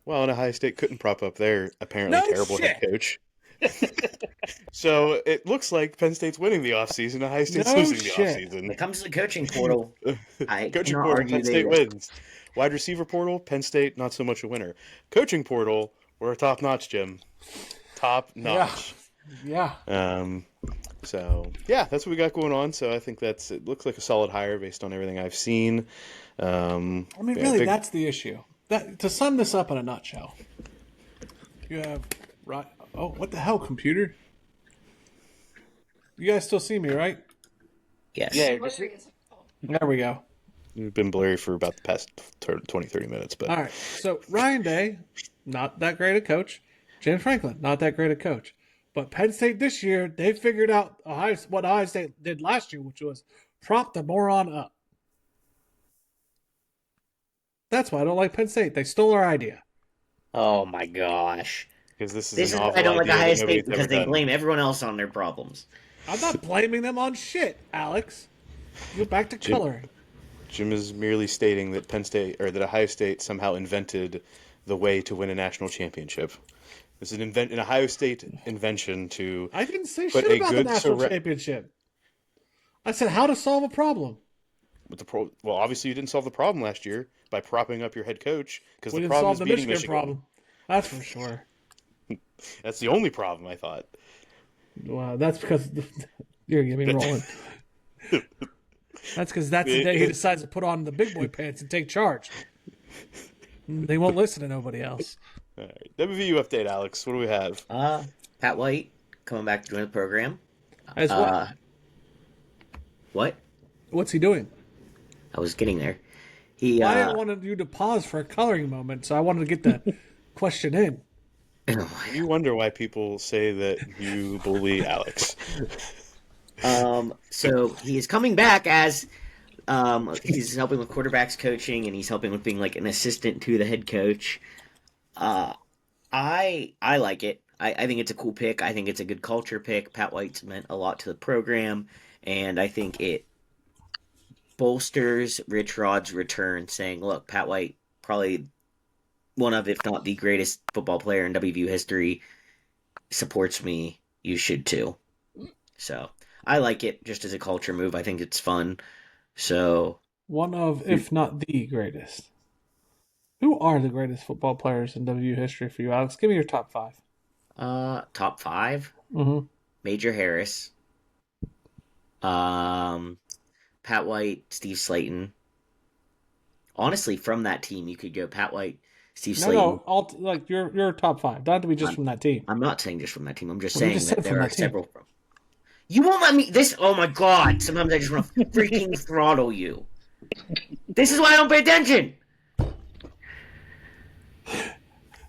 Well, and Ohio State couldn't prop up their apparently No terrible head shit. coach. So it looks like Penn State's winning the offseason. Ohio State's No losing shit. When the it comes to the coaching portal, I coaching cannot portal, argue Penn State that. wins. Wide receiver portal, Penn State, not so much a winner. Coaching portal, we're top notch, Jim. Top notch. Yeah. So yeah, that's what we got going on. So I think it looks like a solid hire based on everything I've seen. I mean, really, that's the issue. To sum this up in a nutshell, you have right. Oh, what the hell, computer? You guys still see me, right? Yes. Yeah, There we go. You've been blurry for about the past 20, 30 minutes, but All right. So Ryan Day, not that great a coach. James Franklin, not that great a coach. But Penn State this year, they figured out what Ohio State did last year, which was prop the moron up. That's why I don't like Penn State. They stole our idea. Oh my gosh. because this is This a is novel why I don't like idea Ohio that nobody's State, because ever they done. blame everyone else on their problems. I'm not blaming them on shit, Alex. Go back to coloring. Jim is merely stating that Penn State or that Ohio State somehow invented the way to win a national championship. It's an Ohio State invention to I didn't say put shit a about the good national championship. I said how to solve a problem. well, obviously you didn't solve the problem last year by propping up your head coach because We the didn't problem solve is the beating Michigan Michigan. problem. That's for sure. That's the only problem, I thought. Wow, that's because you're gonna get me rolling. That's because that's the day he decides to put on the big boy pants and take charge. They won't listen to nobody else. All right. WVU update, Alex. What do we have? Pat White coming back to join the program. As what? What? What's he doing? I was getting there. He. I didn't want you to pause for a coloring moment, so I wanted to get the question in. You wonder why people say that you bully Alex. So he is coming back as he's helping with quarterbacks coaching, and he's helping with being like an assistant to the head coach. I like it. I think it's a cool pick. I think it's a good culture pick. Pat White's meant a lot to the program, and I think it bolsters Rich Rod's return, saying, look, Pat White, probably one of, if not the greatest football player in WVU history, supports me. You should too. So I like it just as a culture move. I think it's fun. So One of, if not the greatest. Who are the greatest football players in WVU history for you, Alex? Give me your top five. top 5. Mm-hmm. Major Harris. Pat White, Steve Slayton. Honestly, from that team, you could go Pat White, Steve Slayton. No, all like your top five. Don't have to be just from that team. I'm not saying just from that team. I'm just Well, you saying just that said there from are that team. several. You won't let me. Oh my god! Sometimes I just want to freaking throttle you. This is why I don't pay attention.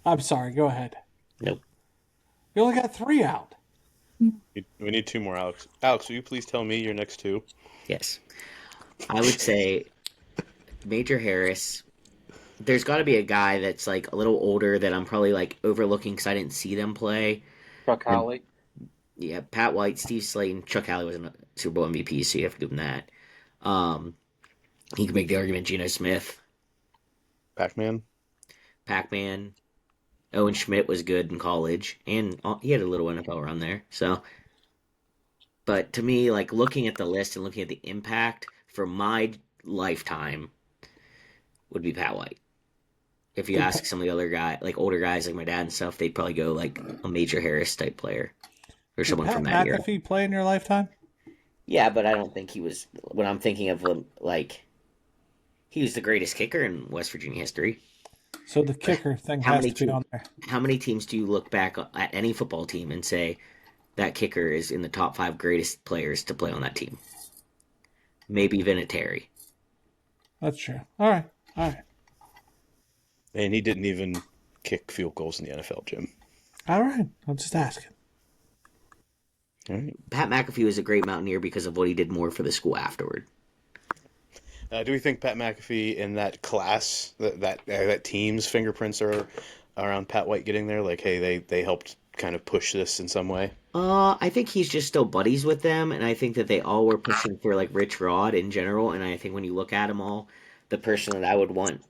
I'm sorry. Go ahead. Nope. You only got 3 out. We need 2 more, Alex. Alex, will you please tell me your next 2? Yes. I would say Major Harris. There's got to be a guy that's like a little older that I'm probably like overlooking because I didn't see them play. Chuck Howley. Yeah, Pat White, Steve Slayton, Chuck Howley was a Super Bowl MVP, so you have to give him that. He could make the argument Geno Smith, Pac-Man? Pac-Man. Owen Schmidt was good in college, and he had a little NFL run there. So, but to me, like looking at the list and looking at the impact for my lifetime, would be Pat White. If you ask some of the other like older guys like my dad and stuff, they'd probably go like a Major Harris type player or someone from that era. Did Pat McAfee play in your lifetime? Yeah, but I don't think he was. When I'm thinking of like, he was the greatest kicker in West Virginia history. So the kicker thing has to be on there. How many teams do you look back at any football team and say that kicker is in the top 5 greatest players to play on that team? Maybe Vinatieri. That's true. All right. And he didn't even kick field goals in the NFL, Jim. All right. I'm just asking. All right. Pat McAfee was a great Mountaineer because of what he did more for the school afterward. Do we think Pat McAfee in that class, that team's fingerprints are around Pat White getting there? Like, hey, they helped kind of push this in some way? I think he's just still buddies with them, and I think that they all were pushing for like Rich Rod in general. And I think when you look at them all, the person that I would want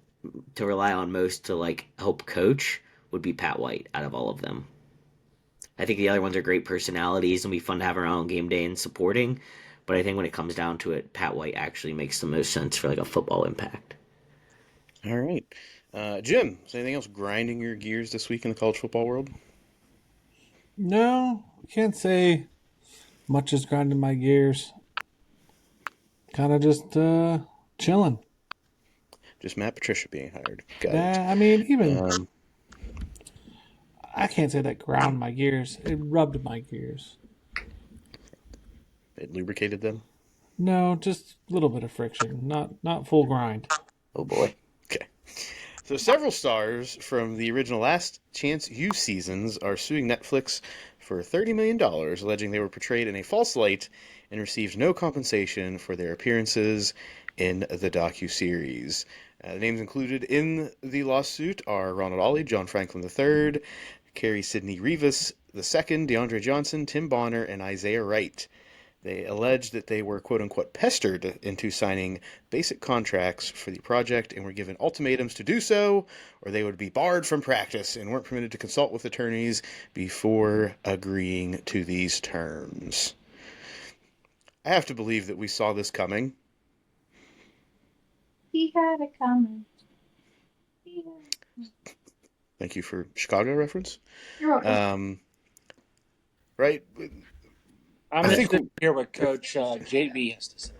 to rely on most to like help coach would be Pat White out of all of them. I think the other ones are great personalities and be fun to have around on game day and supporting. But I think when it comes down to it, Pat White actually makes the most sense for like a football impact. All right. Jim, is anything else grinding your gears this week in the college football world? No, can't say much is grinding my gears. Kind of just chilling. Just Matt Patricia being hired. Got it. Yeah, I mean, even Um, I can't say that ground my gears. It rubbed my gears. it lubricated them. No, just a little bit of friction, not full grind. Oh boy. Okay. So several stars from the original Last Chance U seasons are suing Netflix for $30 million, alleging they were portrayed in a false light and received no compensation for their appearances in the docuseries. The names included in the lawsuit are Ronald Ollie, John Franklin III, Carrie Sidney Rivas II, DeAndre Johnson, Tim Bonner, and Isaiah Wright. They alleged that they were quote-unquote pestered into signing basic contracts for the project and were given ultimatums to do so, or they would be barred from practice and weren't permitted to consult with attorneys before agreeing to these terms. I have to believe that we saw this coming. He had it coming. Thank you for Chicago reference. You're welcome. Right? I'm interested to hear what Coach JB has to say.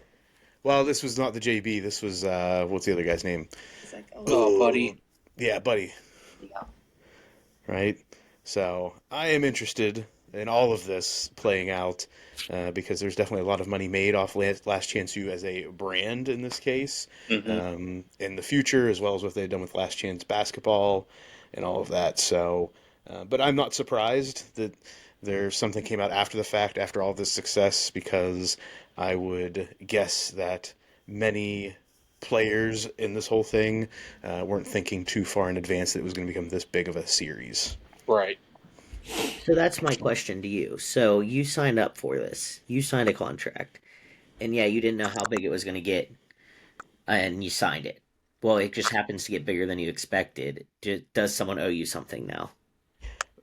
Well, this was not the JB. This was, what's the other guy's name? Like, Oh, buddy. Yeah, Buddy. yeah. Right? So I am interested in all of this playing out because there's definitely a lot of money made off Last Chance U as a brand in this case. In the future, as well as what they've done with Last Chance basketball and all of that. So, but I'm not surprised that there's something came out after the fact, after all this success, because I would guess that many players in this whole thing weren't thinking too far in advance that it was going to become this big of a series. Right. So that's my question to you. So you signed up for this. You signed a contract. And yeah, you didn't know how big it was going to get. And you signed it. Well, it just happens to get bigger than you expected. Does someone owe you something now?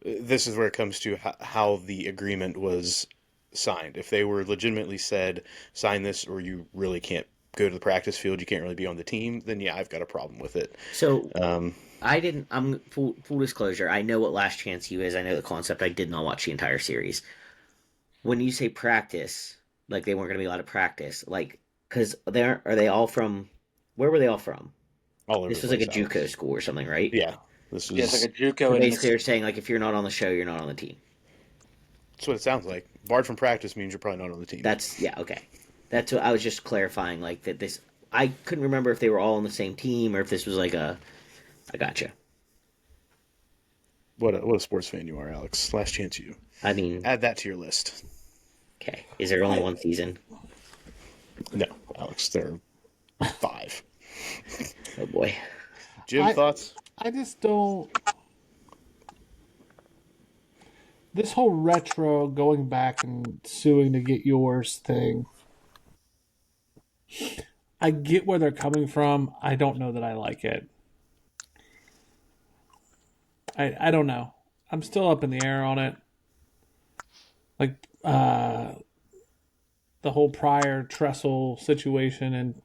This is where it comes to how the agreement was signed. If they were legitimately said, sign this or you really can't go to the practice field, you can't really be on the team, then yeah, I've got a problem with it. So I'm full disclosure. I know what Last Chance U is. I know the concept. I did not watch the entire series. When you say practice, like they weren't going to be allowed to practice, like because are they all from? Where were they all from? All over This the was like a place, JUCO school or something, right? Yeah, this was. Yeah, it's like a JUCO. So in basically, they're saying like if you're not on the show, you're not on the team. That's what it sounds like. Barred from practice means you're probably not on the team. Okay. That's what I was just clarifying. Like that this, I couldn't remember if they were all on the same team or if this was like a. I gotcha. What a sports fan you are, Alex. Last Chance U. I mean, Add that to your list. okay. Is there only one season? No, Alex, there are 5. Oh boy. Jim, thoughts? I just don't. This whole retro going back and suing to get yours thing. I get where they're coming from. I don't know that I like it. I don't know. I'm still up in the air on it. Like the whole prior Tressel situation, and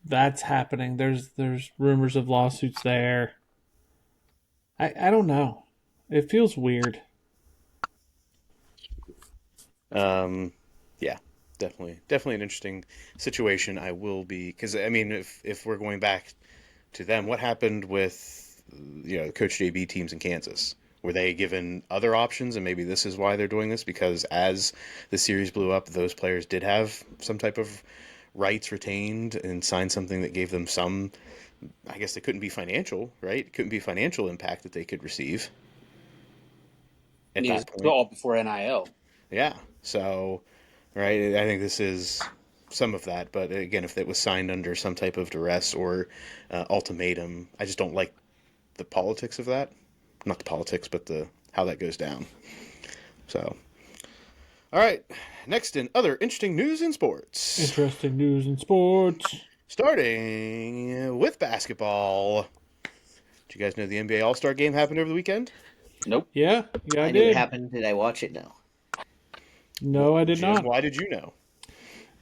that's happening. There's rumors of lawsuits there. I don't know. It feels weird. Yeah, definitely an interesting situation. I will be, because I mean, if we're going back to them, what happened with Coach JB teams in Kansas? Were they given other options, and maybe this is why they're doing this? Because as the series blew up, those players did have some type of rights retained and signed something that gave them some. I guess it couldn't be financial, right? It couldn't be financial impact that they could receive. At that point, all before NIL. yeah. So, right, I think this is some of that. But again, if it was signed under some type of duress or ultimatum, I just don't like the politics of that. Not the politics, but how that goes down. So, all right. Next in other interesting news in sports. Interesting news in sports. Starting with basketball. Did you guys know the NBA All-Star Game happened over the weekend? Nope. Yeah, I knew it did. happened. Did I watch it? No. No, I did Jim, not. why did you know?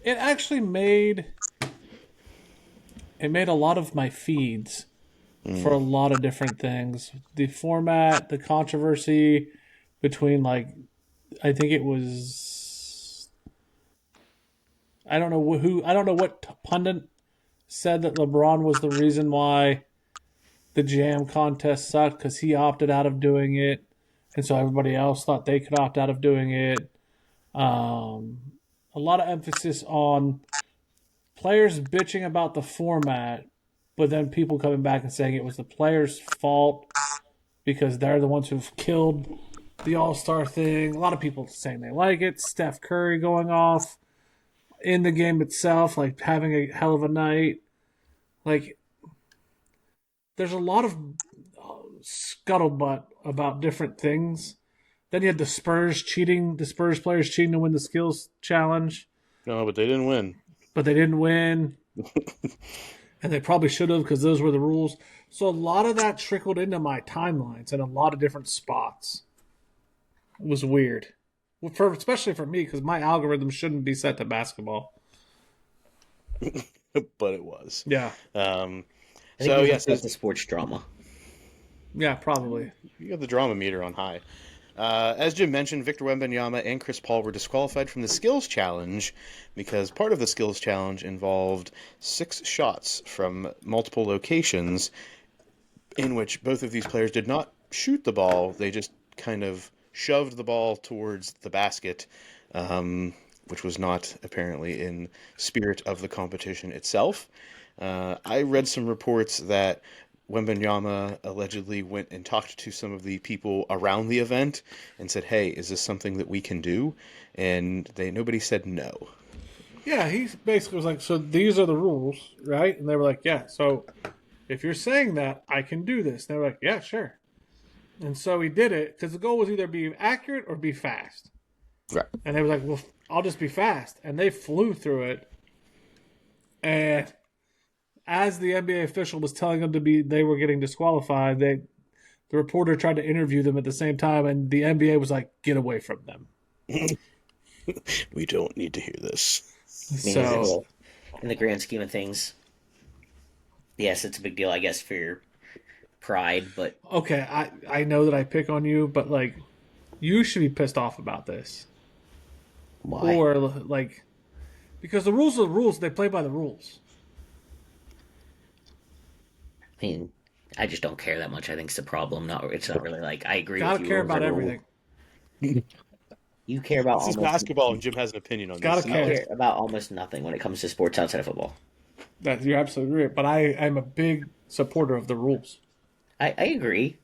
It actually made a lot of my feeds for a lot of different things. The format, the controversy between I think it was I don't know I don't know what pundit said that LeBron was the reason why the jam contest sucked because he opted out of doing it, and so everybody else thought they could opt out of doing it. A lot of emphasis on players bitching about the format, but then people coming back and saying it was the players' fault because they're the ones who've killed the All Star thing. A lot of people saying they like it. Steph Curry going off in the game itself, like having a hell of a night. Like, there's a lot of scuttlebutt about different things. Then you had the Spurs players cheating to win the skills challenge. No, but they didn't win. But they didn't win. And they probably should have because those were the rules. So a lot of that trickled into my timelines in a lot of different spots. It was weird. Especially for me because my algorithm shouldn't be set to basketball. But it was. Yeah. I think yes, it's the sports drama. Yeah, probably. You got the drama meter on high. As Jim mentioned, Victor Wembanyama and Chris Paul were disqualified from the skills challenge because part of the skills challenge involved 6 shots from multiple locations in which both of these players did not shoot the ball. They just kind of shoved the ball towards the basket, which was not apparently in spirit of the competition itself. I read some reports that Wembanyama allegedly went and talked to some of the people around the event and said, "Hey, is this something that we can do?" And nobody said no. Yeah, he basically was like, "So these are the rules, right?" And they were like, "Yeah, so if you're saying that, I can do this." And they were like, "Yeah, sure." And so he did it because the goal was either be accurate or be fast. Right. And they were like, "Well, I'll just be fast." And they flew through it. And as the NBA official was telling them they were getting disqualified, the reporter tried to interview them at the same time, and the NBA was like, "Get away from them." We don't need to hear this. So, in the grand scheme of things, yes, it's a big deal, I guess, for your pride, but okay, I know that I pick on you, but you should be pissed off about this. Why? Or because the rules are the rules, they play by the rules. I mean, I just don't care that much. I think it's a problem. It's not really I agree Gotta with you. care about everything. You care about This is almost basketball, and Jim has an opinion on Gotta this. care. you care about almost nothing when it comes to sports outside of football. You're absolutely right. But I'm a big supporter of the rules. I agree.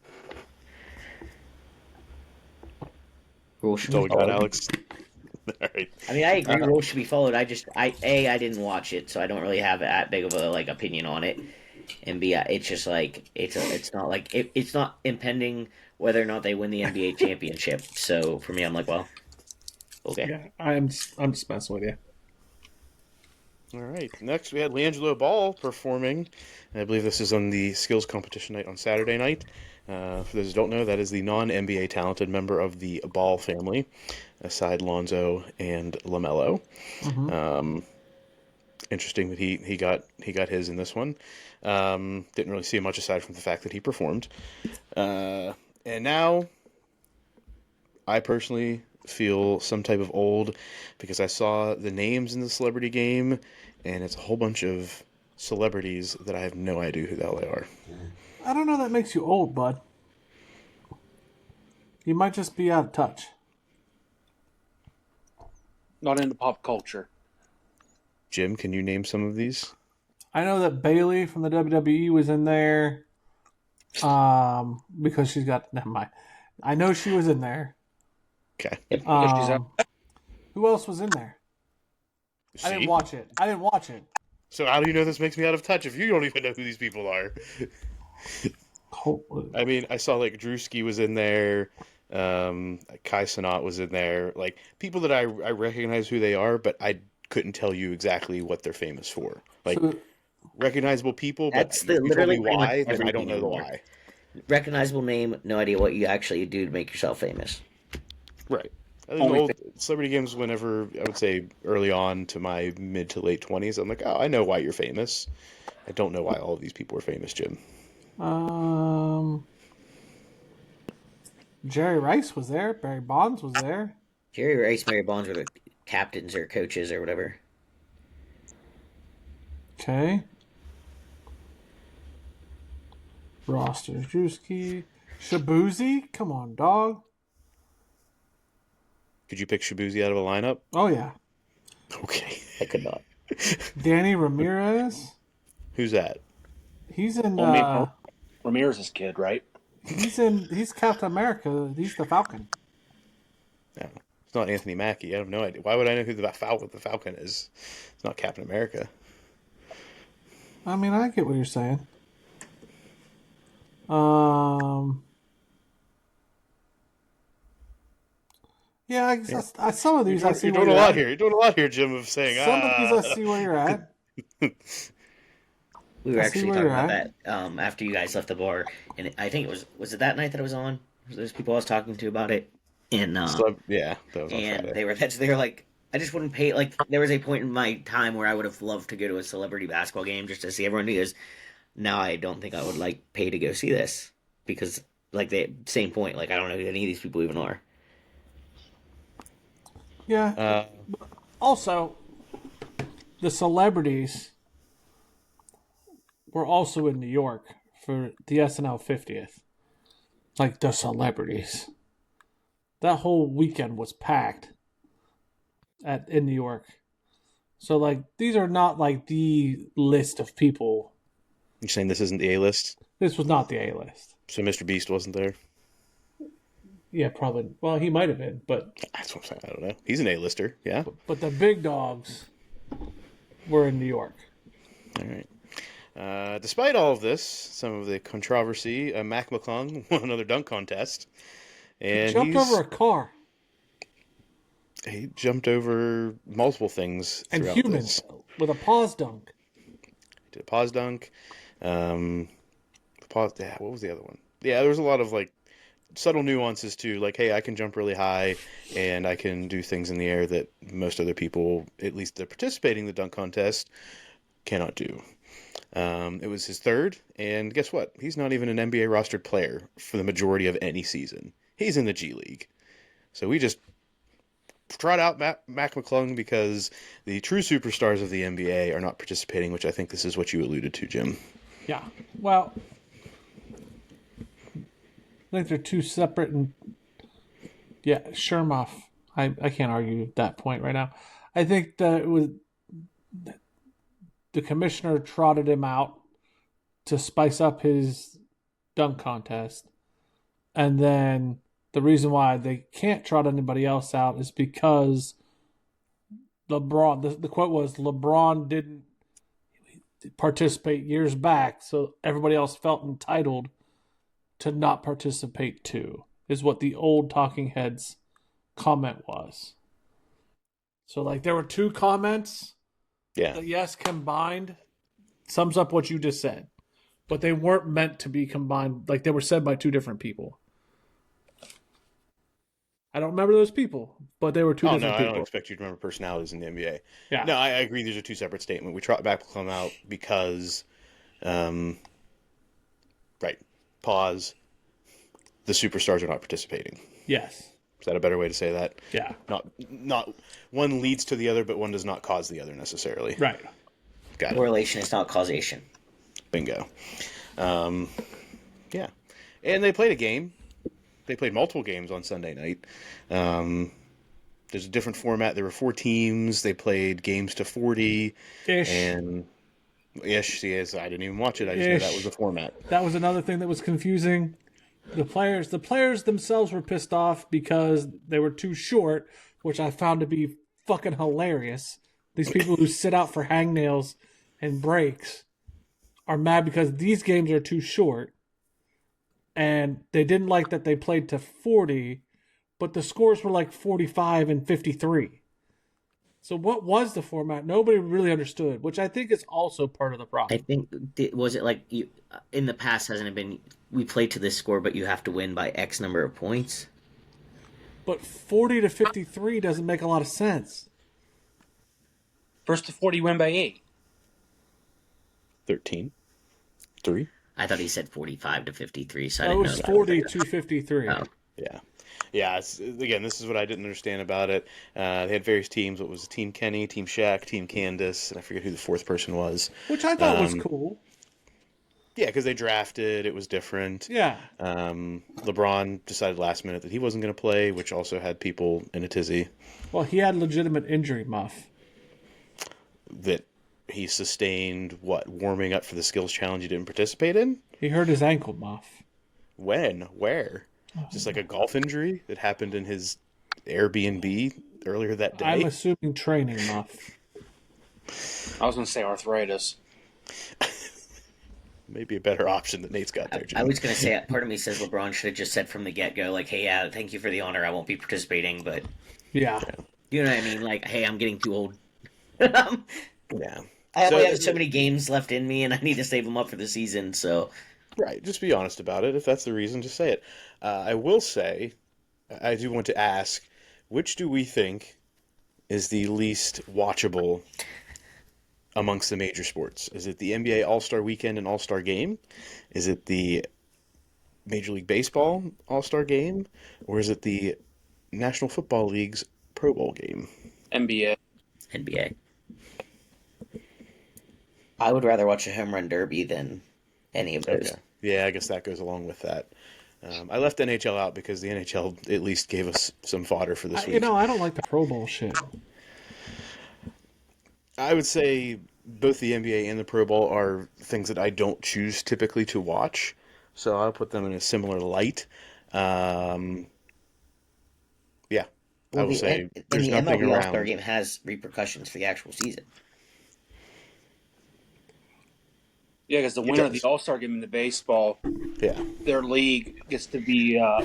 Rules should That's all be we got, followed. Alex. All right. I mean, I agree. Rules should be followed. I didn't watch it, so I don't really have that big of a opinion on it. And B, it's just it's not impending whether or not they win the NBA championship. So for me, I'm like, well, okay. Yeah, I'm just messing with you. All right. Next, we had LiAngelo Ball performing. And I believe this is on the skills competition night on Saturday night. For those who don't know, that is the non-NBA talented member of the Ball family, aside Lonzo and LaMelo. Mm-hmm. Interesting that he got his in this one. Didn't really see much aside from the fact that he performed. And now, I personally feel some type of old because I saw the names in the celebrity game, and it's a whole bunch of celebrities that I have no idea who the hell they are. I don't know that makes you old, bud. You might just be out of touch. Not into pop culture. Jim, can you name some of these? I know that Bailey from the WWE was in there. Because she's got never mind. I know she was in there. Okay. Who else was in there? I didn't watch it. So how do you know this makes me out of touch if you don't even know who these people are? I mean, I saw Drewski was in there. Kai Cenat was in there. People that I recognize who they are, but I couldn't tell you exactly what they're famous for. recognizable people, but That's you told literally me pretty much why, then I everything don't know the anymore. why. Recognizable name, no idea what you actually do to make yourself famous. Right. There's Only old celebrity games whenever, I would say, early on to my mid to late 20s, I'm like, oh, I know why you're famous. I don't know why all of these people are famous, Jim. Jerry Rice was there. Barry Bonds was there. Jerry Rice, Mary Bonds were the captains or coaches or whatever. Okay. Roster Drewski. Shabuzi? Come on, dog. Could you pick Shabuzi out of a lineup? Oh, yeah. Okay. I could not. Danny Ramirez. Who's that? He's in. Ramirez's kid, right? He's Captain America. He's the Falcon. No, it's not Anthony Mackie. I have no idea. Why would I know who the Falcon is? It's not Captain America. I mean, I get what you're saying. Yeah, some of these I see You're where doing a you're lot at. here. You're doing a lot here, Jim, of saying, Some of these I see where you're at. We were I see actually where talking you're about that after you guys left the bar, and I think it was it that night that I was on? There's people I was talking to about it, and yeah, that was on and Friday. they were like, I just wouldn't pay. Like, there was a point in my time where I would have loved to go to a celebrity basketball game just to see everyone. Because now I don't think I would like pay to go see this because, like, the same point. Like, I don't know who any of these people even are. Yeah. Also, the celebrities were also in New York for the SNL 50th. Like, the celebrities. That whole weekend was packed in New York. So, like, these are not, like, the list of people. You're saying this isn't the A-list? This was not the A-list. So Mr. Beast wasn't there? Yeah, probably. Well, he might have been, but... That's what I'm saying. I don't know. He's an A-lister, yeah. But the big dogs were in New York. All right. Despite all of this, some of the controversy, Mac McClung won another dunk contest. And He jumped over a car. He jumped over multiple things And throughout humans with a pause dunk. Did a pause dunk. What was the other one? Yeah, there was a lot of like subtle nuances too. Like, hey, I can jump really high, and I can do things in the air that most other people, at least they're participating in the dunk contest, cannot do. It was his third, and guess what? He's not even an NBA rostered player for the majority of any season. He's in the G League. So we just trot out Mac McClung because the true superstars of the NBA are not participating, which I think this is what you alluded to, Jim. Yeah. Well, I think they're two separate and... Yeah, sure, Muff. I can't argue that point right now. I think that it was... The commissioner trotted him out to spice up his dunk contest. And then the reason why they can't trot anybody else out is because LeBron, the quote was, LeBron didn't participate years back, so everybody else felt entitled to not participate too, is what the old Talking Heads comment was. So, like, there were two comments. Yeah. That, yes, combined sums up what you just said. But they weren't meant to be combined. Like, they were said by two different people. I don't remember those people, but they were two different people. I don't expect you to remember personalities in the NBA. Yeah. No, I agree. These are two separate statements. We trot back McClung out because, right, pause, the superstars are not participating. Yes. Is that a better way to say that? Yeah. Not one leads to the other, but one does not cause the other necessarily. Right. Got it. Correlation is not causation. Bingo. Yeah. And they played a game. They played multiple games on Sunday night. There's a different format. There were 4 teams. They played games to 40. Ish. And ish, yes, I didn't even watch it. I just know that was the format. That was another thing that was confusing. The players themselves were pissed off because they were too short, which I found to be fucking hilarious. These people who sit out for hangnails and breaks are mad because these games are too short. And they didn't like that they played to 40, but the scores were like 45 and 53. So what was the format? Nobody really understood, which I think is also part of the I problem. think was it like you in the past hasn't it been we play to this score, but you have to win by X number of points. But 40 to 53 doesn't make a lot of sense. First to 40, win by 8. 13. 3. I thought he said 45 to 53, so I That didn't know. was That 40 to 53. Oh. Yeah. Yeah, again, this is what I didn't understand about it. They had various teams. What was it? Team Kenny, Team Shaq, Team Candace, and I forget who the fourth person was. Which I thought was cool. Yeah, because they drafted. It was different. Yeah. LeBron decided last minute that he wasn't going to play, which also had people in a tizzy. Well, he had legitimate injury, Muff. That he sustained, warming up for the skills challenge he didn't participate in? He hurt his ankle, Muff. When? Where? Just like a golf injury that happened in his Airbnb earlier that day? I'm assuming training, Muff. I was going to say arthritis. Maybe a better option that Nate's got there, Jim. I was going to say, part of me says LeBron should have just said from the get-go, like, hey, yeah, thank you for the honor. I won't be participating, but... Yeah. You know what I mean? Like, hey, I'm getting too old. Yeah. I only have so many games left in me, and I need to save them up for the season, so... Right, just be honest about it. If that's the reason, just say it. I will say, I do want to ask, which do we think is the least watchable amongst the major sports? Is it the NBA All-Star Weekend and All-Star Game? Is it the Major League Baseball All-Star Game? Or is it the National Football League's Pro Bowl game? NBA. NBA. I would rather watch a home run derby than any of those. Okay. Yeah, I guess that goes along with that. I left NHL out because the NHL at least gave us some fodder for this week. You know, I don't like the Pro Bowl shit. I would say both the NBA and the Pro Bowl are things that I don't choose typically to watch, so I'll put them in a similar light. Yeah, I will say there's the nothing MLB around. All-Star Game has repercussions for the actual season. Yeah, because the winner of the All-Star Game in the baseball, Yeah, their league gets to be to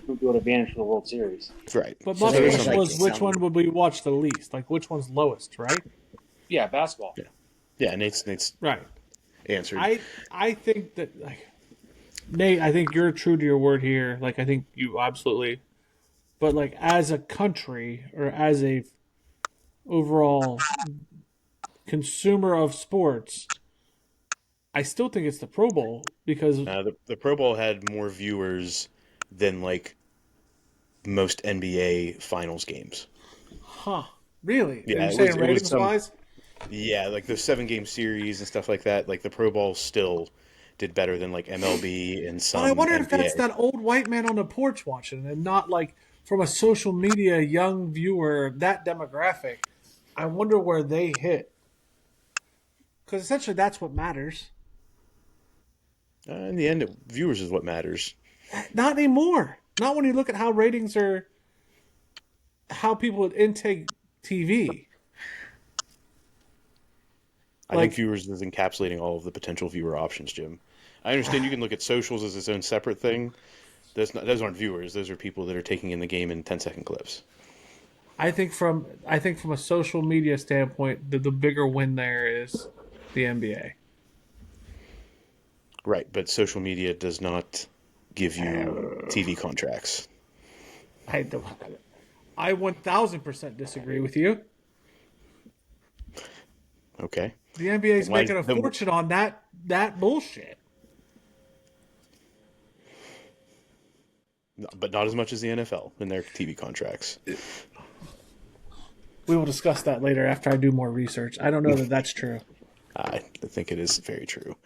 an advantage for the World Series. right. But So my there's question like was, which some- one would we watch the least? Like, which one's lowest, right? Yeah, basketball. Yeah, Nate's Right. answered. I think that, like, Nate, I think you're true to your word here. Like, I think you absolutely... But, like, as a country, or as a overall consumer of sports... I still think it's the Pro Bowl because the Pro Bowl had more viewers than like most NBA Finals games. really? Yeah, Are you it saying was ratings some- wise? Yeah, like the 7-game series and stuff like that. Like the Pro Bowl still did better than like MLB and some. But I wonder if NBA. that's that old white man on the porch watching, and not like from a social media young viewer, that demographic. I wonder where they hit, because essentially that's what matters. In the end, viewers is what matters. Not anymore. Not when you look at how ratings are, how people intake TV. I think viewers is encapsulating all of the potential viewer options, Jim. I understand you can look at socials as its own separate thing. Those aren't viewers. Those are people that are taking in the game in 10-second clips. I think from a social media standpoint, the bigger win there is the NBA. Right, but social media does not give you TV contracts. I 1000% disagree with you. Okay. The NBA is Why- making a then- fortune on that bullshit. But not as much as the NFL in their TV contracts. We will discuss that later after I do more research. I don't know that that's true. I think it is very true.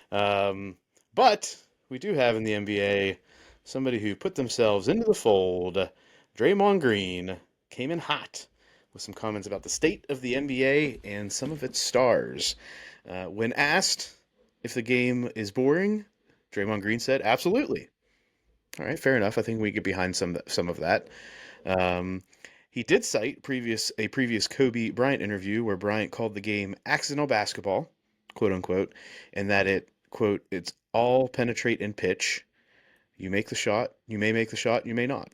But we do have in the NBA somebody who put themselves into the fold. Draymond Green came in hot with some comments about the state of the NBA and some of its stars. When asked if the game is boring, Draymond Green said, absolutely. All right, fair enough. I think we get behind some of that. He did cite a previous Kobe Bryant interview where Bryant called the game accidental basketball, quote unquote, and that it, quote, it's all penetrate and pitch. You make the shot, you may make the shot, you may not.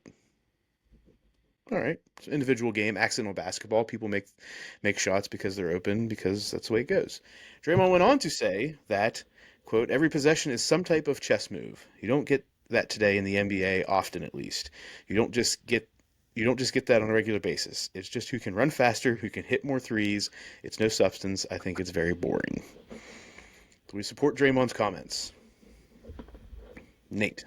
All right. It's an individual game, accidental basketball. People make shots because they're open, because that's the way it goes. Draymond went on to say that, quote, every possession is some type of chess move. You don't get that today in the NBA, often at least. You don't just get that on a regular basis. It's just who can run faster, who can hit more threes. It's no substance. I think it's very boring. So we support Draymond's comments. Nate.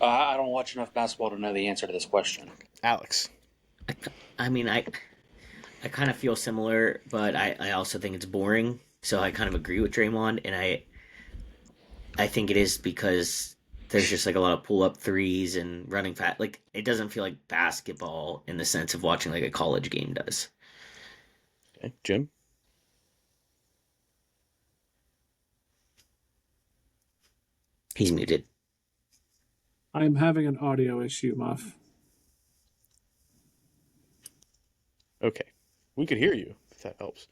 I don't watch enough basketball to know the answer to this question. Alex. I mean, I kind of feel similar, but I also think it's boring. So I kind of agree with Draymond, and I think it is because there's just like a lot of pull up threes and running fast. Like it doesn't feel like basketball in the sense of watching like a college game does. Okay. Jim. He's muted. I'm having an audio issue, Muff. Okay. We could hear you, if that helps.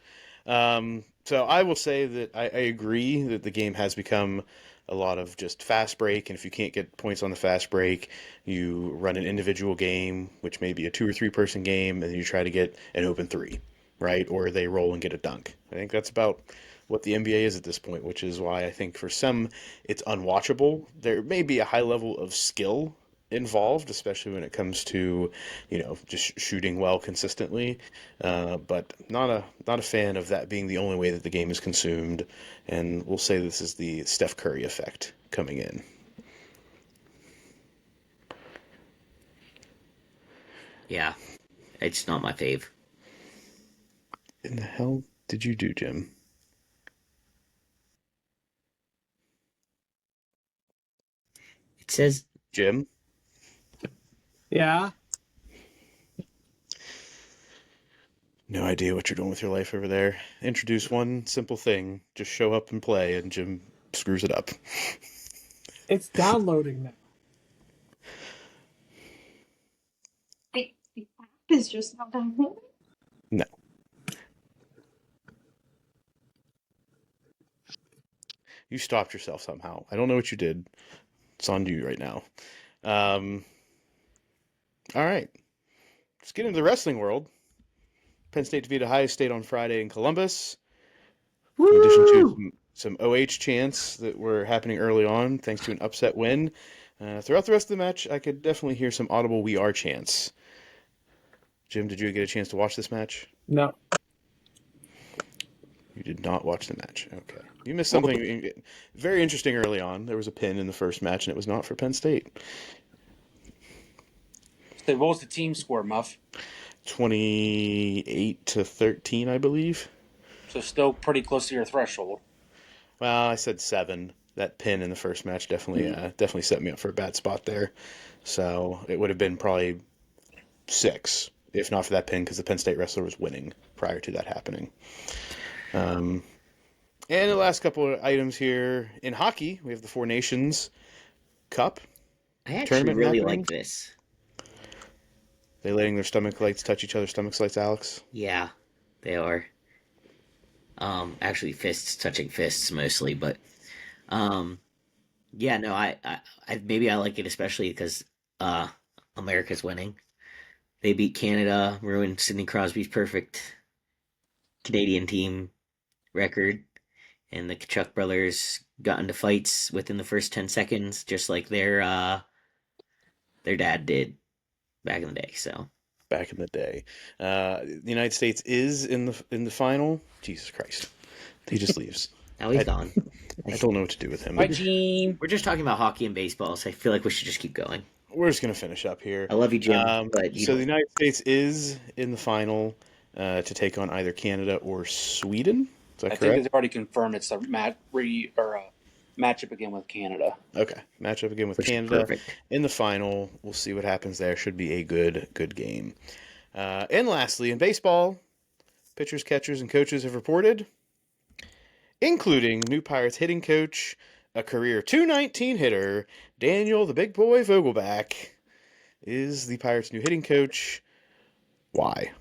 So I will say that I agree that the game has become a lot of just fast break, and if you can't get points on the fast break, you run an individual game, which may be a 2 or 3 person game, and you try to get an open three, right? Or they roll and get a dunk. I think that's about what the NBA is at this point, which is why I think for some it's unwatchable. There may be a high level of skill involved, especially when it comes to, just shooting well consistently. But not a fan of that being the only way that the game is consumed. And we'll say this is the Steph Curry effect coming in. Yeah, it's not my fave. In the hell did you do, Jim? It says Jim? Yeah? No idea what you're doing with your life over there. Introduce one simple thing. Just show up and play, and Jim screws it up. It's downloading now. The app is just not downloading. No. You stopped yourself somehow. I don't know what you did. It's on you right now. All right. Let's get into the wrestling world. Penn State defeated Ohio State on Friday in Columbus. In addition to some OH chants that were happening early on, thanks to an upset win. Throughout the rest of the match, I could definitely hear some audible "We Are" chants. Jim, did you get a chance to watch this match? No. You did not watch the match. Okay. You missed something very interesting early on. There was a pin in the first match, and it was not for Penn State. So what was the team score, Muff? 28-13, I believe. So still pretty close to your threshold. Well, I said 7. That pin in the first match definitely set me up for a bad spot there. So it would have been probably 6, if not for that pin, because the Penn State wrestler was winning prior to that happening. And the last couple of items here in hockey, we have the Four Nations Cup. I actually Tournament really happening? like this. They letting their stomach lights touch each other's stomach lights, Alex? Yeah, they are. Actually, fists touching fists mostly, but yeah, no, I maybe I like it especially because America's winning. They beat Canada, ruined Sidney Crosby's perfect Canadian team record, and the Kachuk brothers got into fights within the first 10 seconds, just like their dad did back in the day. So Back in the day, the United States is in the final. Jesus Christ, he just leaves. now he's gone. I don't know what to do with him. My team. We're just talking about hockey and baseball, so I feel like we should just keep going. We're just gonna finish up here. I love you, Jim, but so the United States is in the final to take on either Canada or Sweden. Is that I think correct? it's already confirmed it's a matchup again with Canada. Okay, matchup again with Which is Canada perfect. in the final. We'll see what happens there. Should be a good game. And lastly, in baseball, pitchers, catchers, and coaches have reported, including new Pirates hitting coach, a career .219 hitter, Daniel the Big Boy Vogelback, is the Pirates' new hitting coach. Why?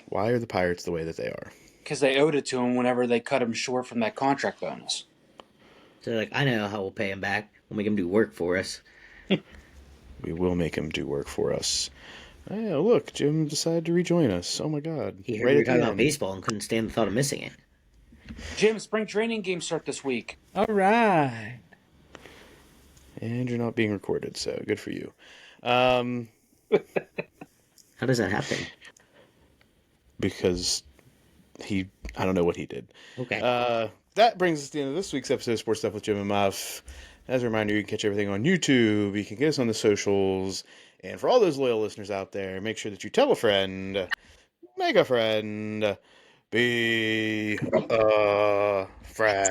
Why are the Pirates the way that they are? Because they owed it to him whenever they cut him short from that contract bonus. So like, I know how we'll pay him back. We'll make him do work for us. We will make him do work for us. Oh, yeah, look, Jim decided to rejoin us. Oh my God! He heard Right we were at the talking about end. baseball and couldn't stand the thought of missing it. Jim, spring training games start this week. All right. And you're not being recorded, so good for you. How does that happen? Because I don't know what he did. Okay. That brings us to the end of this week's episode of Sports Stuff with Jim and Muff. As a reminder, you can catch everything on YouTube. You can get us on the socials. And for all those loyal listeners out there, make sure that you tell a friend, make a friend, be a friend.